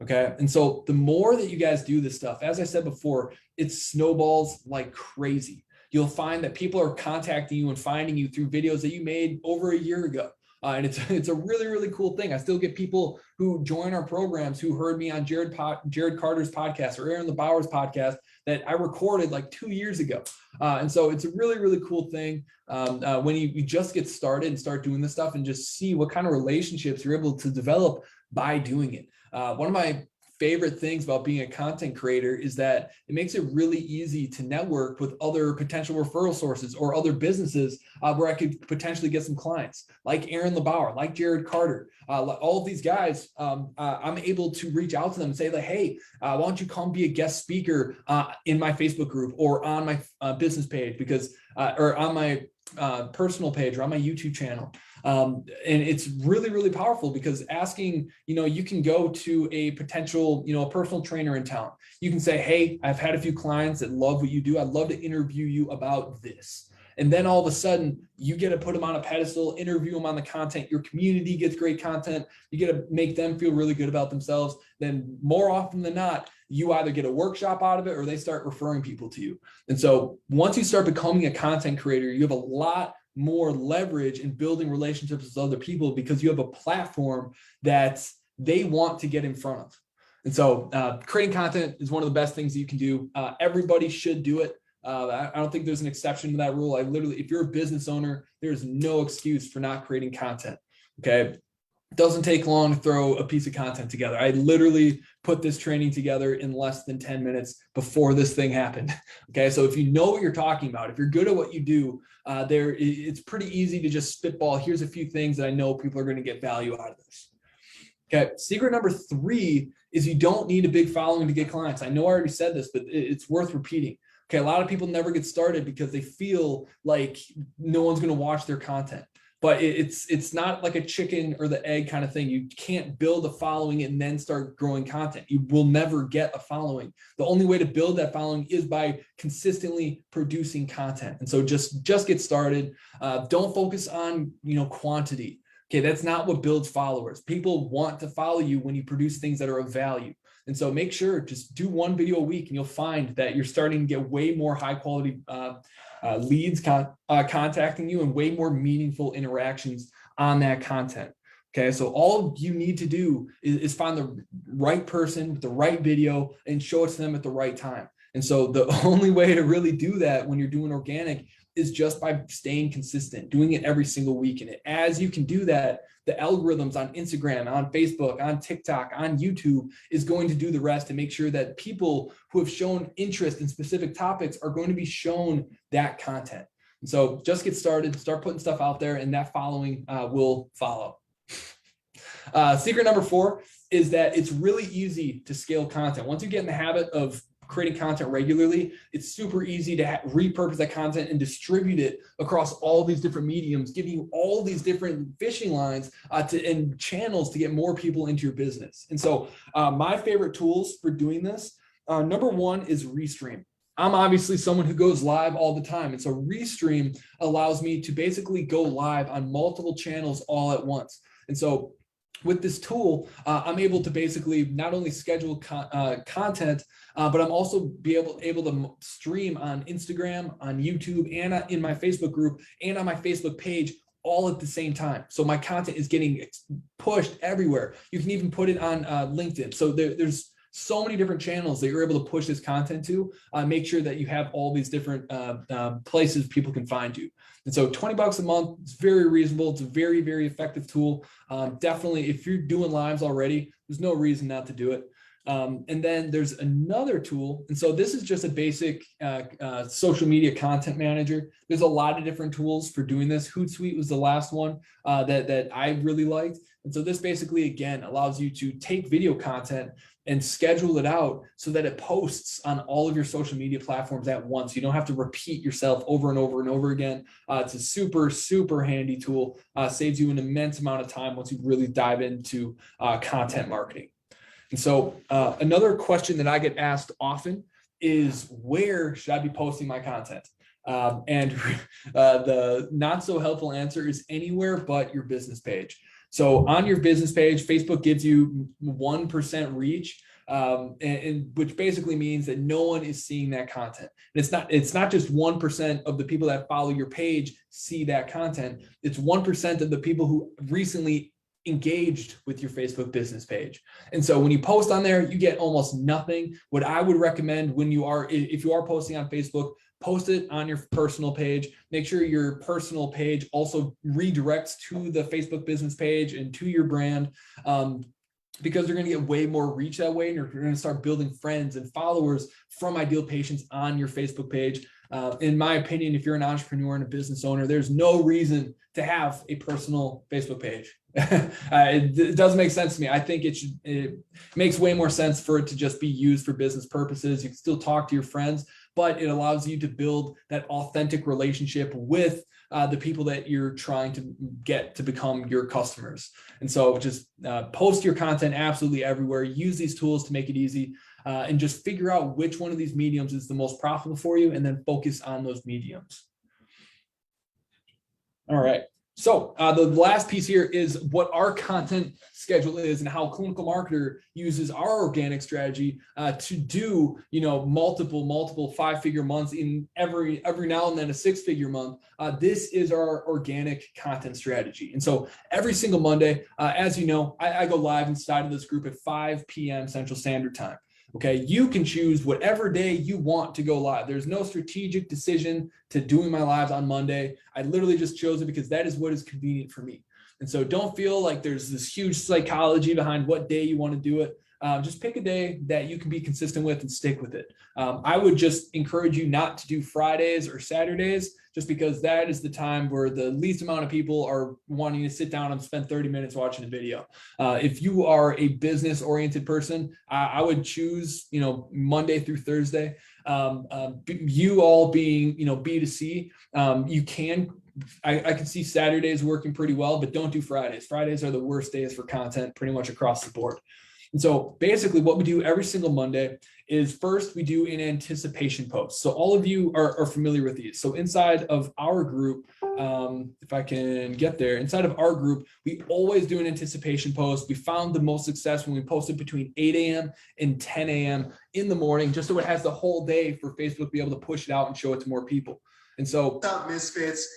Okay. And so the more that you guys do this stuff, as I said before, it snowballs like crazy. You'll find that people are contacting you and finding you through videos that you made over a year ago. And it's a really, really cool thing. I still get people who join our programs who heard me on Jared Carter's podcast or Aaron Lebauer's podcast that I recorded like 2 years ago. And so it's a really, really cool thing when you just get started and start doing this stuff and just see what kind of relationships you're able to develop by doing it. One of my favorite things about being a content creator is that it makes it really easy to network with other potential referral sources or other businesses where I could potentially get some clients like Aaron Lebauer, like Jared Carter, all of these guys. I'm able to reach out to them and say like, hey, why don't you come be a guest speaker in my Facebook group or on my business page or on my personal page or on my YouTube channel. And it's really, really powerful because asking, you can go to a potential, a personal trainer in town. You can say, hey, I've had a few clients that love what you do. I'd love to interview you about this. And then all of a sudden you get to put them on a pedestal, interview them on the content. Your community gets great content. You get to make them feel really good about themselves. Then more often than not, you either get a workshop out of it or they start referring people to you. And so once you start becoming a content creator, you have a lot more leverage in building relationships with other people because you have a platform that they want to get in front of. And so creating content is one of the best things that you can do. Everybody should do it. I don't think there's an exception to that rule. If you're a business owner, there's no excuse for not creating content. Okay. It doesn't take long to throw a piece of content together. I literally put this training together in less than 10 minutes before this thing happened. Okay. So if you know what you're talking about, if you're good at what you do, it's pretty easy to just spitball. Here's a few things that I know people are going to get value out of this. Okay. Secret number 3 is you don't need a big following to get clients. I know I already said this, but it's worth repeating. Okay. A lot of people never get started because they feel like no one's going to watch their content. But it's not like a chicken or the egg kind of thing. You can't build a following and then start growing content. You will never get a following. The only way to build that following is by consistently producing content. And so just get started. Don't focus on quantity. Okay, that's not what builds followers. People want to follow you when you produce things that are of value. And so make sure just do 1 video a week and you'll find that you're starting to get way more high quality leads contacting you and way more meaningful interactions on that content. Okay, so all you need to do is find the right person with the right video and show it to them at the right time. And so the only way to really do that when you're doing organic is just by staying consistent, doing it every single week. And as you can do that, the algorithms on Instagram, on Facebook, on TikTok, on YouTube is going to do the rest to make sure that people who have shown interest in specific topics are going to be shown that content. And so just get started, start putting stuff out there, and that following will follow. Secret number 4 is that it's really easy to scale content. Once you get in the habit of creating content regularly, it's super easy to repurpose that content and distribute it across all these different mediums, giving you all these different fishing lines and channels to get more people into your business. And so my favorite tools for doing this, number 1 is Restream. I'm obviously someone who goes live all the time. And so Restream allows me to basically go live on multiple channels all at once. And so with this tool, I'm able to basically not only schedule content, but I'm also able to stream on Instagram, on YouTube, and in my Facebook group, and on my Facebook page all at the same time. So my content is getting pushed everywhere. You can even put it on LinkedIn. So there's so many different channels that you're able to push this content to. Make sure that you have all these different places people can find you. And so $20 a month, it's very reasonable. It's a very, very effective tool. Definitely, if you're doing lives already, there's no reason not to do it. And then there's another tool. And so this is just a basic social media content manager. There's a lot of different tools for doing this. Hootsuite was the last one that I really liked. And so this basically, again, allows you to take video content and schedule it out so that it posts on all of your social media platforms at once. You don't have to repeat yourself over and over and over again. It's a super, super handy tool. Saves you an immense amount of time once you really dive into content marketing. And so another question that I get asked often is, where should I be posting my content? And the not so helpful answer is anywhere but your business page. So on your business page, Facebook gives you 1% reach, and which basically means that no one is seeing that content. And it's not just 1% of the people that follow your page see that content. It's 1% of the people who recently engaged with your Facebook business page. And so when you post on there, you get almost nothing. What I would recommend if you are posting on Facebook, post it on your personal page. Make sure your personal page also redirects to the Facebook business page and to your brand, because you're going to get way more reach that way. And you're going to start building friends and followers from ideal patients on your Facebook page. In my opinion, if you're an entrepreneur and a business owner, there's no reason to have a personal Facebook page. It doesn't make sense to me. I think it makes way more sense for it to just be used for business purposes. You can still talk to your friends, but it allows you to build that authentic relationship with the people that you're trying to get to become your customers. And so just post your content absolutely everywhere. Use these tools to make it easy, and just figure out which one of these mediums is the most profitable for you, and then focus on those mediums. All right. So the last piece here is what our content schedule is and how Clinical Marketer uses our organic strategy to do, multiple 5-figure months in every now and then a 6-figure month. This is our organic content strategy. And so every single Monday, as you know, I go live inside of this group at 5 p.m. Central Standard Time. Okay, you can choose whatever day you want to go live. There's no strategic decision to doing my lives on Monday. I literally just chose it because that is what is convenient for me. And so don't feel like there's this huge psychology behind what day you want to do it. Just pick a day that you can be consistent with and stick with it. I would just encourage you not to do Fridays or Saturdays, just because that is the time where the least amount of people are wanting to sit down and spend 30 minutes watching a video. If you are a business oriented person, I would choose, Monday through Thursday. You all being, B2C, you can, I can see Saturdays working pretty well, but don't do Fridays. Fridays are the worst days for content pretty much across the board. And so basically what we do every single Monday is, first we do an anticipation post. So all of you are familiar with these. So inside of our group, if I can get there, inside of our group, we always do an anticipation post. We found the most success when we posted between 8 a.m. and 10 a.m. in the morning, just so it has the whole day for Facebook to be able to push it out and show it to more people. And so, what's up, misfits?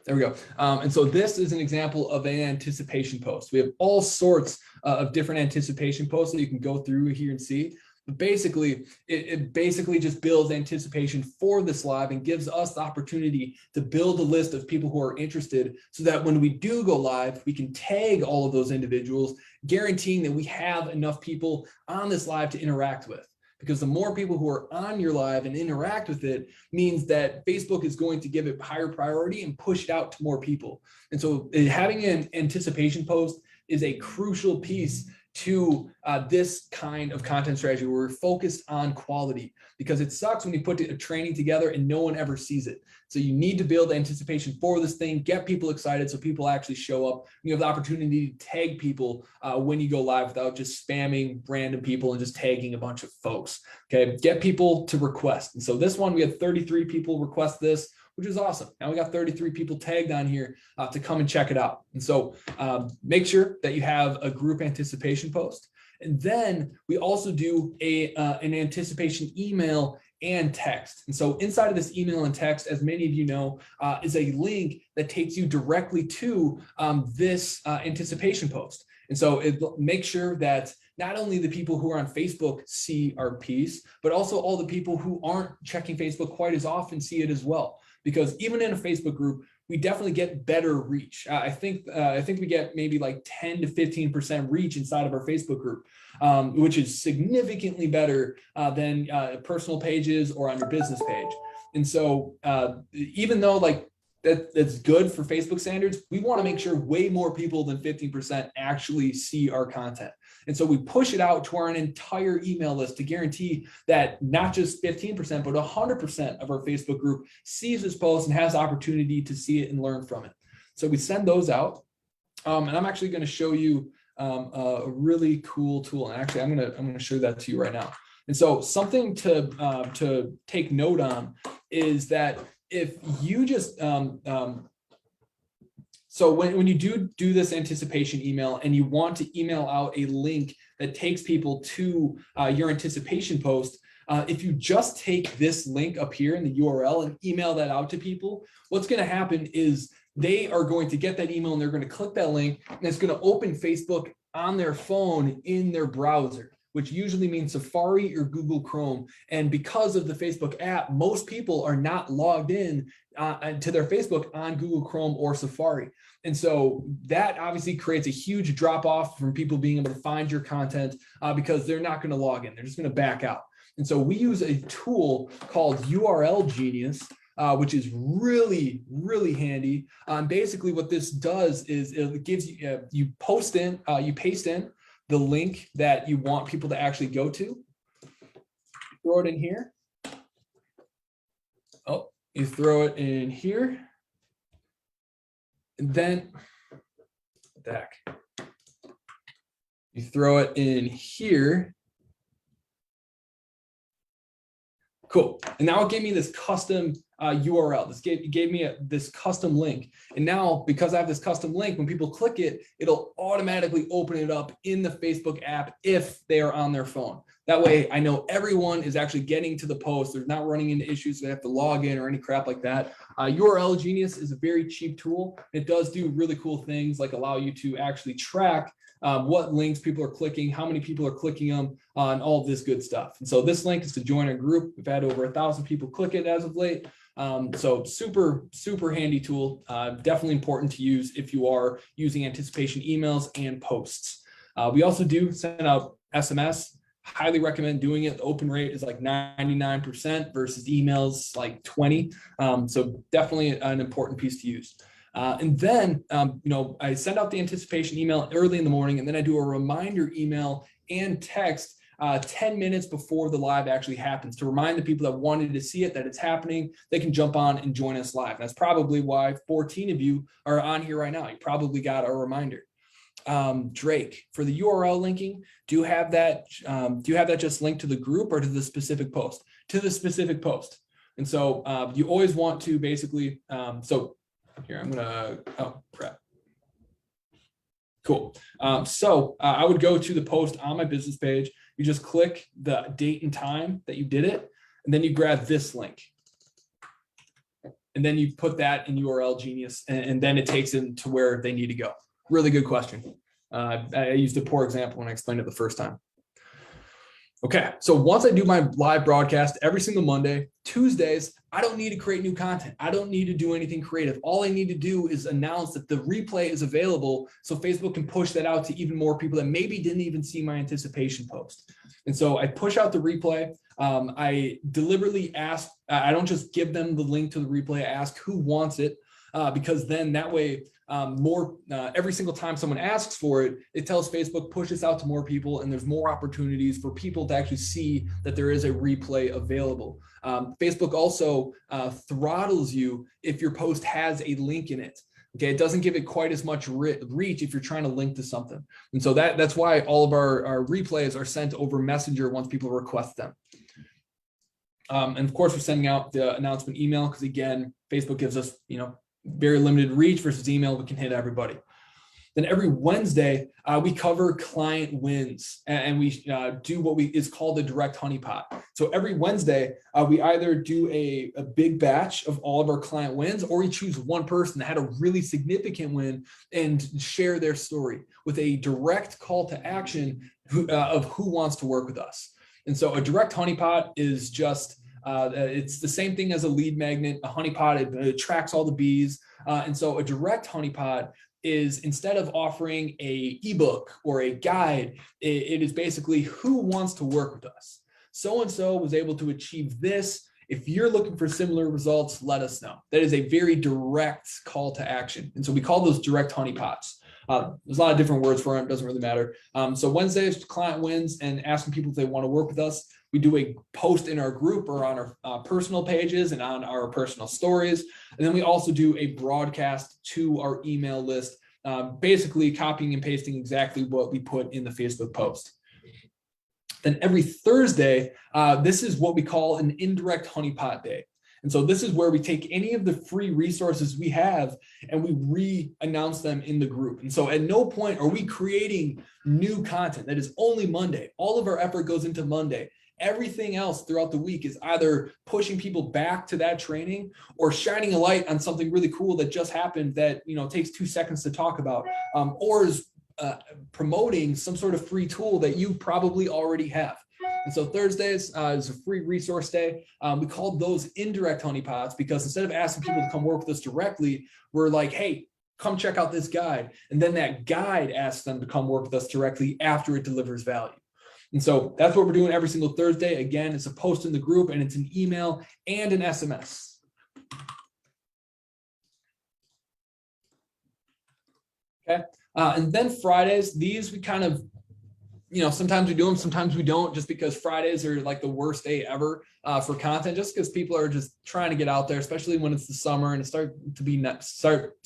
There we go. And so this is an example of an anticipation post. We have all sorts of different anticipation posts that you can go through here and see. But basically, it basically just builds anticipation for this live and gives us the opportunity to build a list of people who are interested, so that when we do go live, we can tag all of those individuals, guaranteeing that we have enough people on this live to interact with. Because the more people who are on your live and interact with it means that Facebook is going to give it higher priority and push it out to more people. And so having an anticipation post is a crucial piece to this kind of content strategy, where we're focused on quality, because it sucks when you put a training together and no one ever sees it. So you need to build anticipation for this thing, get people excited so people actually show up. You have the opportunity to tag people when you go live without just spamming random people and just tagging a bunch of folks. Okay, get people to request. And so this one, we had 33 people request this, which is awesome. Now we got 33 people tagged on here to come and check it out. And so make sure that you have a group anticipation post. And then we also do an anticipation email and text. And so inside of this email and text, as many of you know, is a link that takes you directly to this anticipation post. And so it makes sure that not only the people who are on Facebook see our piece, but also all the people who aren't checking Facebook quite as often see it as well. Because even in a Facebook group, we definitely get better reach. I think we get maybe like 10 to 15% reach inside of our Facebook group, which is significantly better than personal pages or on your business page. And so even though like that's good for Facebook standards, we want to make sure way more people than 15% actually see our content. And so we push it out to our entire email list to guarantee that not just 15%, but 100% of our Facebook group sees this post and has the opportunity to see it and learn from it. So we send those out. And I'm actually going to show you a really cool tool. And actually, I'm going to show that to you right now. And so something to take note on is that if you just so when you do this anticipation email and you want to email out a link that takes people to your anticipation post, if you just take this link up here in the URL and email that out to people, what's going to happen is they are going to get that email and they're going to click that link and it's going to open Facebook on their phone in their browser, which usually means Safari or Google Chrome. And because of the Facebook app, most people are not logged in to their Facebook on Google Chrome or Safari. And so that obviously creates a huge drop off from people being able to find your content because they're not going to log in. They're just going to back out. And so we use a tool called URL Genius, which is really, really handy. Basically what this does is it gives you, you paste in the link that you want people to actually go to, throw it in here. Oh, you throw it in here. And then back. You throw it in here. Cool. And now it gave me this custom URL. This gave me this custom link. And now, because I have this custom link, when people click it, it'll automatically open it up in the Facebook app if they are on their phone. That way, I know everyone is actually getting to the post. They're not running into issues. They have to log in or any crap like that. URL Genius is a very cheap tool. It does do really cool things like allow you to actually track what links people are clicking, how many people are clicking them, and all of this good stuff. And so this link is to join our group. We've had over 1,000 people click it as of late. So super, super handy tool. Definitely important to use if you are using anticipation emails and posts. We also do send out SMS. Highly recommend doing it. The open rate is like 99% versus emails like 20. So definitely an important piece to use. And then, I send out the anticipation email early in the morning, and then I do a reminder email and text 10 minutes before the live actually happens to remind the people that wanted to see it that it's happening. They can jump on and join us live. And that's probably why 14 of you are on here right now. You probably got a reminder. Drake, for the URL linking, do you have that just linked to the group or to the specific post? To the specific post. And so you always want to basically, so here, I'm gonna, oh, crap. Cool. I would go to the post on my business page. You just click the date and time that you did it, and then you grab this link. And then you put that in URL Genius, and then it takes them to where they need to go. Really good question. I used a poor example when I explained it the first time. Okay, so once I do my live broadcast every single Monday, Tuesdays, I don't need to create new content. I don't need to do anything creative. All I need to do is announce that the replay is available so Facebook can push that out to even more people that maybe didn't even see my anticipation post. And so I push out the replay. I deliberately ask, I don't just give them the link to the replay, I ask who wants it, because then that way, every single time someone asks for it, it tells Facebook, push this out to more people, and there's more opportunities for people to actually see that there is a replay available. Facebook also throttles you if your post has a link in it. Okay, it doesn't give it quite as much reach if you're trying to link to something. And so that's why all of our replays are sent over Messenger once people request them. And of course, we're sending out the announcement email because, again, Facebook gives us, very limited reach versus email. We can hit everybody. Then every Wednesday, we cover client wins, and we do what is called a direct honeypot. So every Wednesday, we either do a big batch of all of our client wins, or we choose one person that had a really significant win and share their story with a direct call to action of who wants to work with us. And so a direct honeypot is just, it's the same thing as a lead magnet. A honeypot, it attracts all the bees. And so a direct honeypot is, instead of offering a ebook or a guide, it is basically who wants to work with us. So-and-so was able to achieve this. If you're looking for similar results, let us know. That is a very direct call to action. And so we call those direct honeypots. There's a lot of different words for it. It doesn't really matter. So Wednesdays, client wins, and asking people if they want to work with us. We do a post in our group or on our personal pages and on our personal stories. And then we also do a broadcast to our email list, basically copying and pasting exactly what we put in the Facebook post. Then every Thursday, this is what we call an indirect honeypot day. And so this is where we take any of the free resources we have and we re-announce them in the group. And so at no point are we creating new content that is only Monday. All of our effort goes into Monday. Everything else throughout the week is either pushing people back to that training or shining a light on something really cool that just happened that, takes 2 seconds to talk about, or is promoting some sort of free tool that you probably already have. And so Thursdays is a free resource day. We call those indirect honeypots because instead of asking people to come work with us directly, we're like, hey, come check out this guide. And then that guide asks them to come work with us directly after it delivers value. And so that's what we're doing every single Thursday. Again, it's a post in the group and it's an email and an SMS. Okay. And then Fridays, these we kind of, sometimes we do them, sometimes we don't, just because Fridays are like the worst day ever for content, just because people are just trying to get out there, especially when it's the summer and it starts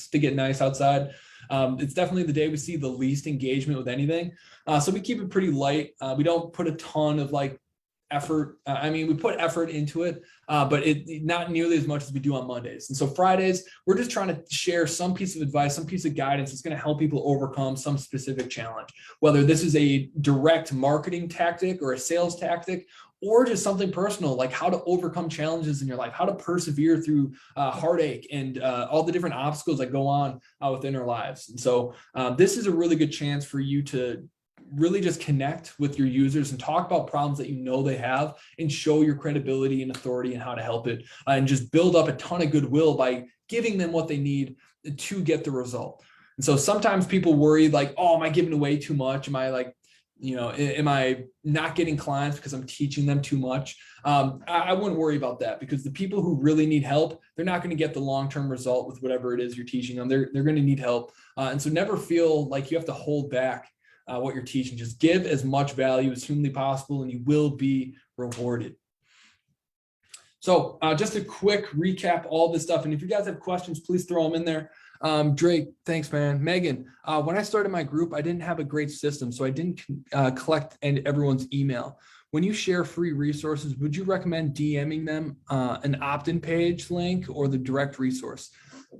to get nice outside. It's definitely the day we see the least engagement with anything. So we keep it pretty light. We don't put a ton of effort. We put effort into it, but not nearly as much as we do on Mondays. And so Fridays, we're just trying to share some piece of advice, some piece of guidance that's going to help people overcome some specific challenge, whether this is a direct marketing tactic or a sales tactic, or just something personal, like how to overcome challenges in your life, how to persevere through heartache and all the different obstacles that go on within our lives. And so this is a really good chance for you to really just connect with your users and talk about problems that they have and show your credibility and authority and how to help it, and just build up a ton of goodwill by giving them what they need to get the result. And so sometimes people worry oh, am I giving away too much? Am I am I not getting clients because I'm teaching them too much? I wouldn't worry about that, because the people who really need help, they're not going to get the long-term result with whatever it is you're teaching them. They're going to need help. And so never feel like you have to hold back what you're teaching. Just give as much value as humanly possible and you will be rewarded. So just a quick recap, all this stuff. And if you guys have questions, please throw them in there. Drake, thanks, man. Megan, when I started my group, I didn't have a great system, so I didn't collect everyone's email. When you share free resources, would you recommend DMing them an opt-in page link or the direct resource?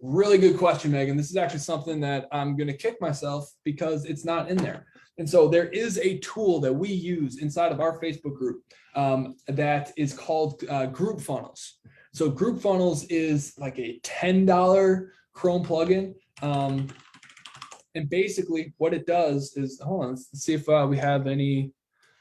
Really good question, Megan. This is actually something that I'm going to kick myself because it's not in there. And so there is a tool that we use inside of our Facebook group that is called Group Funnels. So Group Funnels is like a $10 Chrome plugin. And basically what it does is, hold on, let's see if we have any.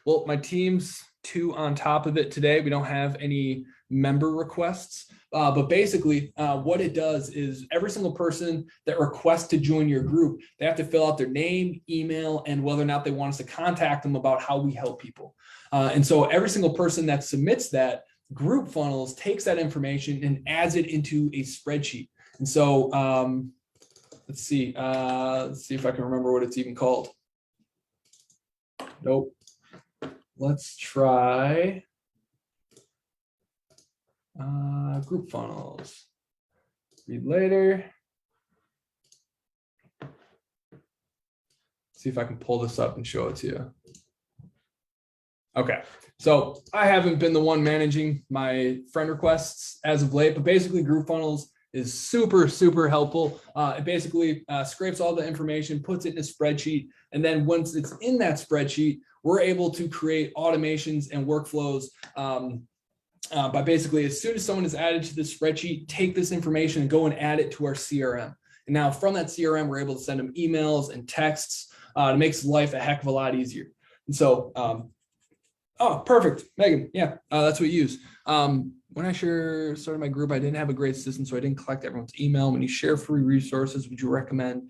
Well, my team's too on top of it today. We don't have any member requests. But basically what it does is every single person that requests to join your group, they have to fill out their name, email, and whether or not they want us to contact them about how we help people. And so every single person that submits that, Group Funnels takes that information and adds it into a spreadsheet. And so let's see if I can remember what it's even called. Nope. Let's try Group Funnels. Read later. See if I can pull this up and show it to you. Okay, so I haven't been the one managing my friend requests as of late, but basically Group Funnels is super, super helpful. It basically scrapes all the information, puts it in a spreadsheet. And then once it's in that spreadsheet, we're able to create automations and workflows by basically, as soon as someone is added to this spreadsheet, take this information and go and add it to our CRM. And now from that CRM, we're able to send them emails and texts. It makes life a heck of a lot easier. And so, oh, perfect, Megan. Yeah, that's what you use. When I started my group, I didn't have a great system, so I didn't collect everyone's email. When you share free resources, would you recommend?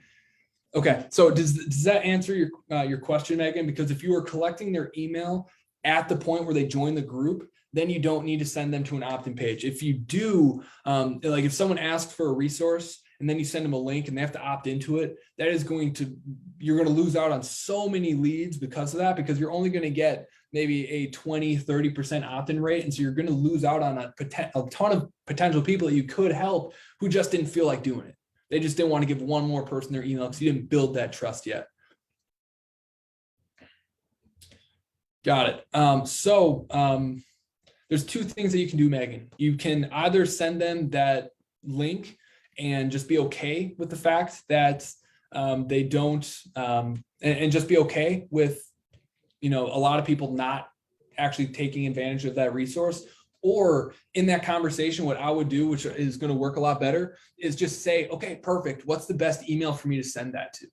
Okay, so does that answer your question, Megan? Because if you are collecting their email at the point where they join the group, then you don't need to send them to an opt-in page. If you do, like if someone asks for a resource and then you send them a link and they have to opt into it, that is you're going to lose out on so many leads because of that, because you're only going to get maybe a 20-30% opt-in rate. And so you're going to lose out on a ton of potential people that you could help who just didn't feel like doing it. They just didn't want to give one more person their email because you didn't build that trust yet. Got it. There's two things that you can do, Megan. You can either send them that link and just be okay with the fact that they don't, and just be okay with, a lot of people not actually taking advantage of that resource. Or in that conversation, what I would do, which is going to work a lot better, is just say, okay, perfect. What's the best email for me to send that to?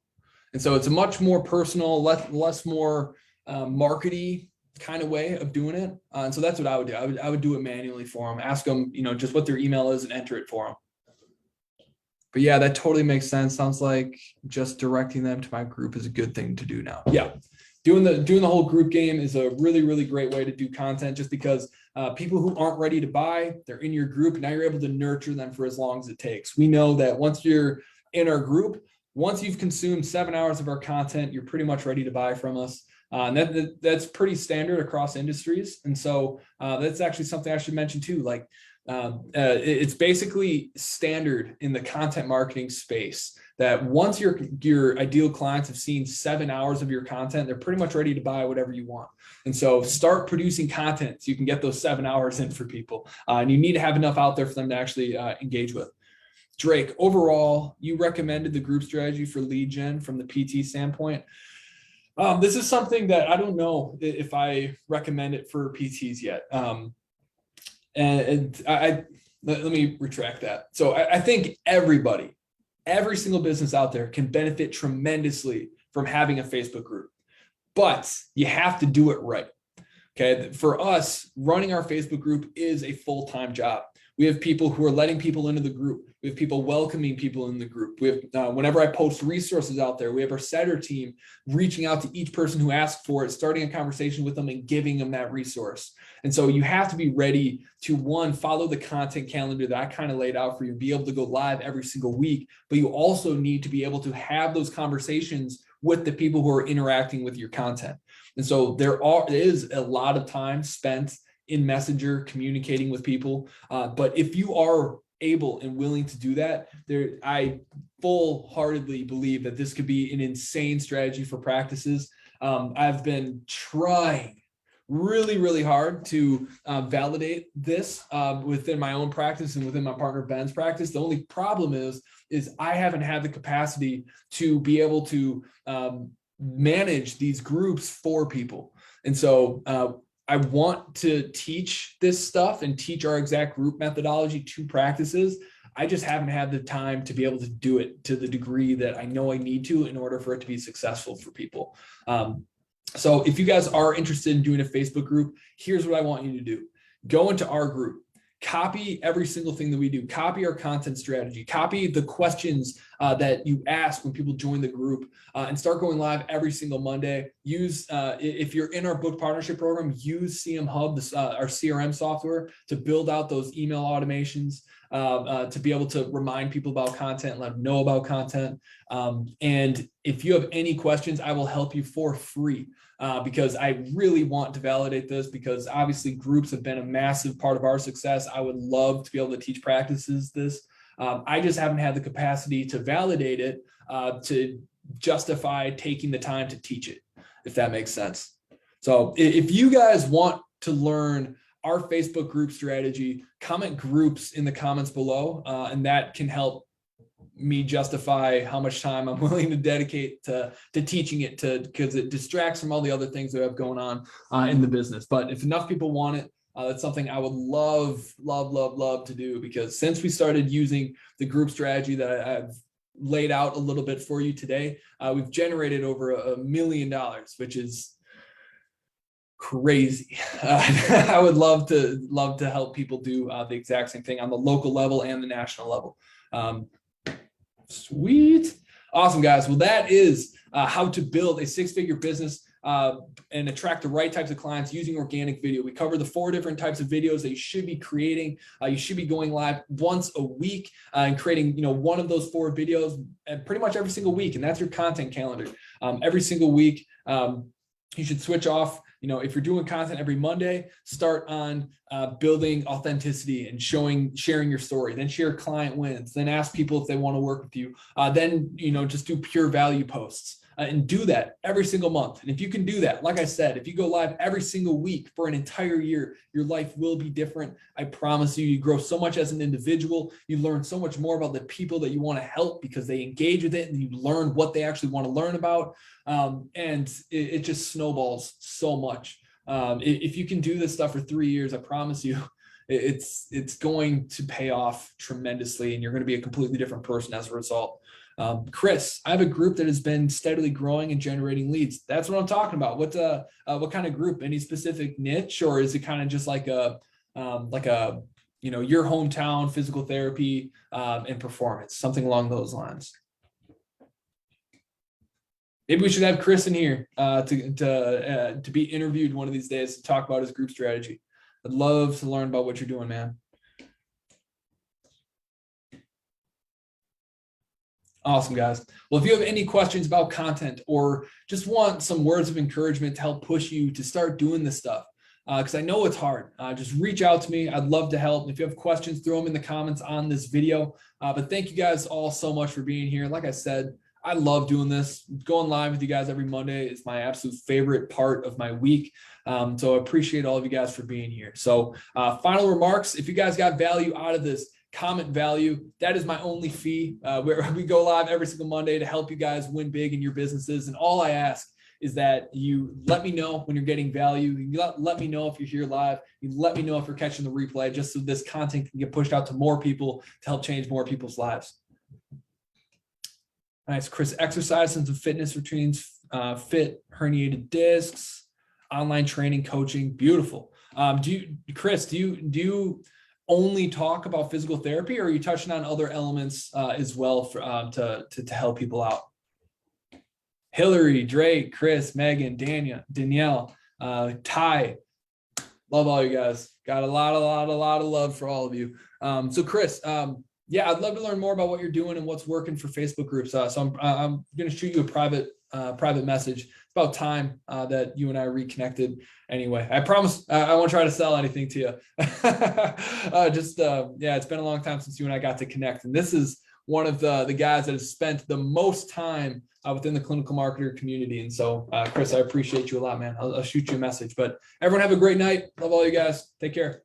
And so it's a much more personal, less more markety kind of way of doing it. And so that's what I would do. I would do it manually for them, ask them, just what their email is and enter it for them. But yeah, that totally makes sense. Sounds like just directing them to my group is a good thing to do now. Yeah. Doing the whole group game is a really, really great way to do content, just because people who aren't ready to buy, they're in your group. Now you're able to nurture them for as long as it takes. We know that once you're in our group, once you've consumed 7 hours of our content, you're pretty much ready to buy from us. And that's pretty standard across industries. And so that's actually something I should mention too. Like it's basically standard in the content marketing space that once your ideal clients have seen 7 hours of your content, they're pretty much ready to buy whatever you want. And so start producing content so you can get those 7 hours in for people. And you need to have enough out there for them to actually engage with. Drake, overall, you recommended the group strategy for lead gen from the PT standpoint. This is something that I don't know if I recommend it for PTs yet. Let me retract that. So I think every single business out there can benefit tremendously from having a Facebook group, but you have to do it right. Okay. For us, running our Facebook group is a full-time job. We have people who are letting people into the group. We have people welcoming people in the group. We have, whenever I post resources out there, we have our setter team reaching out to each person who asks for it, starting a conversation with them and giving them that resource. And so you have to be ready to, one, follow the content calendar that I kind of laid out for you, be able to go live every single week, but you also need to be able to have those conversations with the people who are interacting with your content. And so there is a lot of time spent in Messenger communicating with people. But if you are able and willing to do that, I full-heartedly believe that this could be an insane strategy for practices. I've been trying really, really hard to validate this within my own practice and within my partner Ben's practice. The only problem is I haven't had the capacity to be able to manage these groups for people. And so I want to teach this stuff and teach our exact group methodology to practices. I just haven't had the time to be able to do it to the degree that I know I need to in order for it to be successful for people. So if you guys are interested in doing a Facebook group, here's what I want you to do. Go into our group. Copy every single thing that we do. Copy our content strategy. Copy the questions that you ask when people join the group, and start going live every single Monday. Use, if you're in our book partnership program, use CM Hub, our CRM software, to build out those email automations, to be able to remind people about content, let them know about content. And if you have any questions, I will help you for free. Because I really want to validate this, because obviously groups have been a massive part of our success. I would love to be able to teach practices this. I just haven't had the capacity to validate it, to justify taking the time to teach it, if that makes sense. So if you guys want to learn our Facebook group strategy, comment groups in the comments below, and that can help me justify how much time I'm willing to dedicate to teaching it, because it distracts from all the other things that I have going on in the business. But if enough people want it, that's something I would love to do, because since we started using the group strategy that I've laid out a little bit for you today, we've generated over $1 million, which is crazy. I would love to help people do the exact same thing on the local level and the national level. Sweet. Awesome, guys. Well, that is how to build a 6-figure business and attract the right types of clients using organic video. We cover the 4 different types of videos that you should be creating. You should be going live once a week and creating, one of those 4 videos pretty much every single week. And that's your content calendar. Every single week, you should switch off. If you're doing content every Monday, start on building authenticity and sharing your story, then share client wins, then ask people if they want to work with you. Then, just do pure value posts and do that every single month. And if you can do that, like I said, if you go live every single week for an entire year, your life will be different. I promise you, you grow so much as an individual. You learn so much more about the people that you want to help because they engage with it, and you learn what they actually want to learn about. And it just snowballs so much. If you can do this stuff for 3 years, I promise you, it's going to pay off tremendously, and you're going to be a completely different person as a result. Chris, I have a group that has been steadily growing and generating leads. That's what I'm talking about. What kind of group? Any specific niche, or is it kind of just like your hometown physical therapy and performance, something along those lines? Maybe we should have Chris in here to be interviewed one of these days to talk about his group strategy. I'd love to learn about what you're doing, man. Awesome, guys. Well, if you have any questions about content or just want some words of encouragement to help push you to start doing this stuff, because I know it's hard, just reach out to me. I'd love to help. If you have questions, throw them in the comments on this video. But thank you guys all so much for being here. Like I said, I love doing this. Going live with you guys every Monday is my absolute favorite part of my week. So I appreciate all of you guys for being here. So final remarks, if you guys got value out of this, comment value. That is my only fee. Where we go live every single Monday to help you guys win big in your businesses. And all I ask is that you let me know when you're getting value. You let me know if you're here live. You let me know if you're catching the replay, just so this content can get pushed out to more people to help change more people's lives. Nice. Chris, exercise and some fitness routines, fit herniated discs, online training, coaching. Beautiful. Chris, do you only talk about physical therapy, or are you touching on other elements as well for, to help people out? Hillary, Drake, Chris, Megan, Danielle, Ty, love all you guys. Got a lot of love for all of you. So Chris, yeah, I'd love to learn more about what you're doing and what's working for Facebook groups. So I'm going to shoot you a private message. It's about time that you and I reconnected. Anyway, I promise I won't try to sell anything to you. Yeah, it's been a long time since you and I got to connect. And this is one of the guys that has spent the most time within the clinical marketer community. And so, Chris, I appreciate you a lot, man. I'll shoot you a message. But everyone have a great night. Love all you guys. Take care.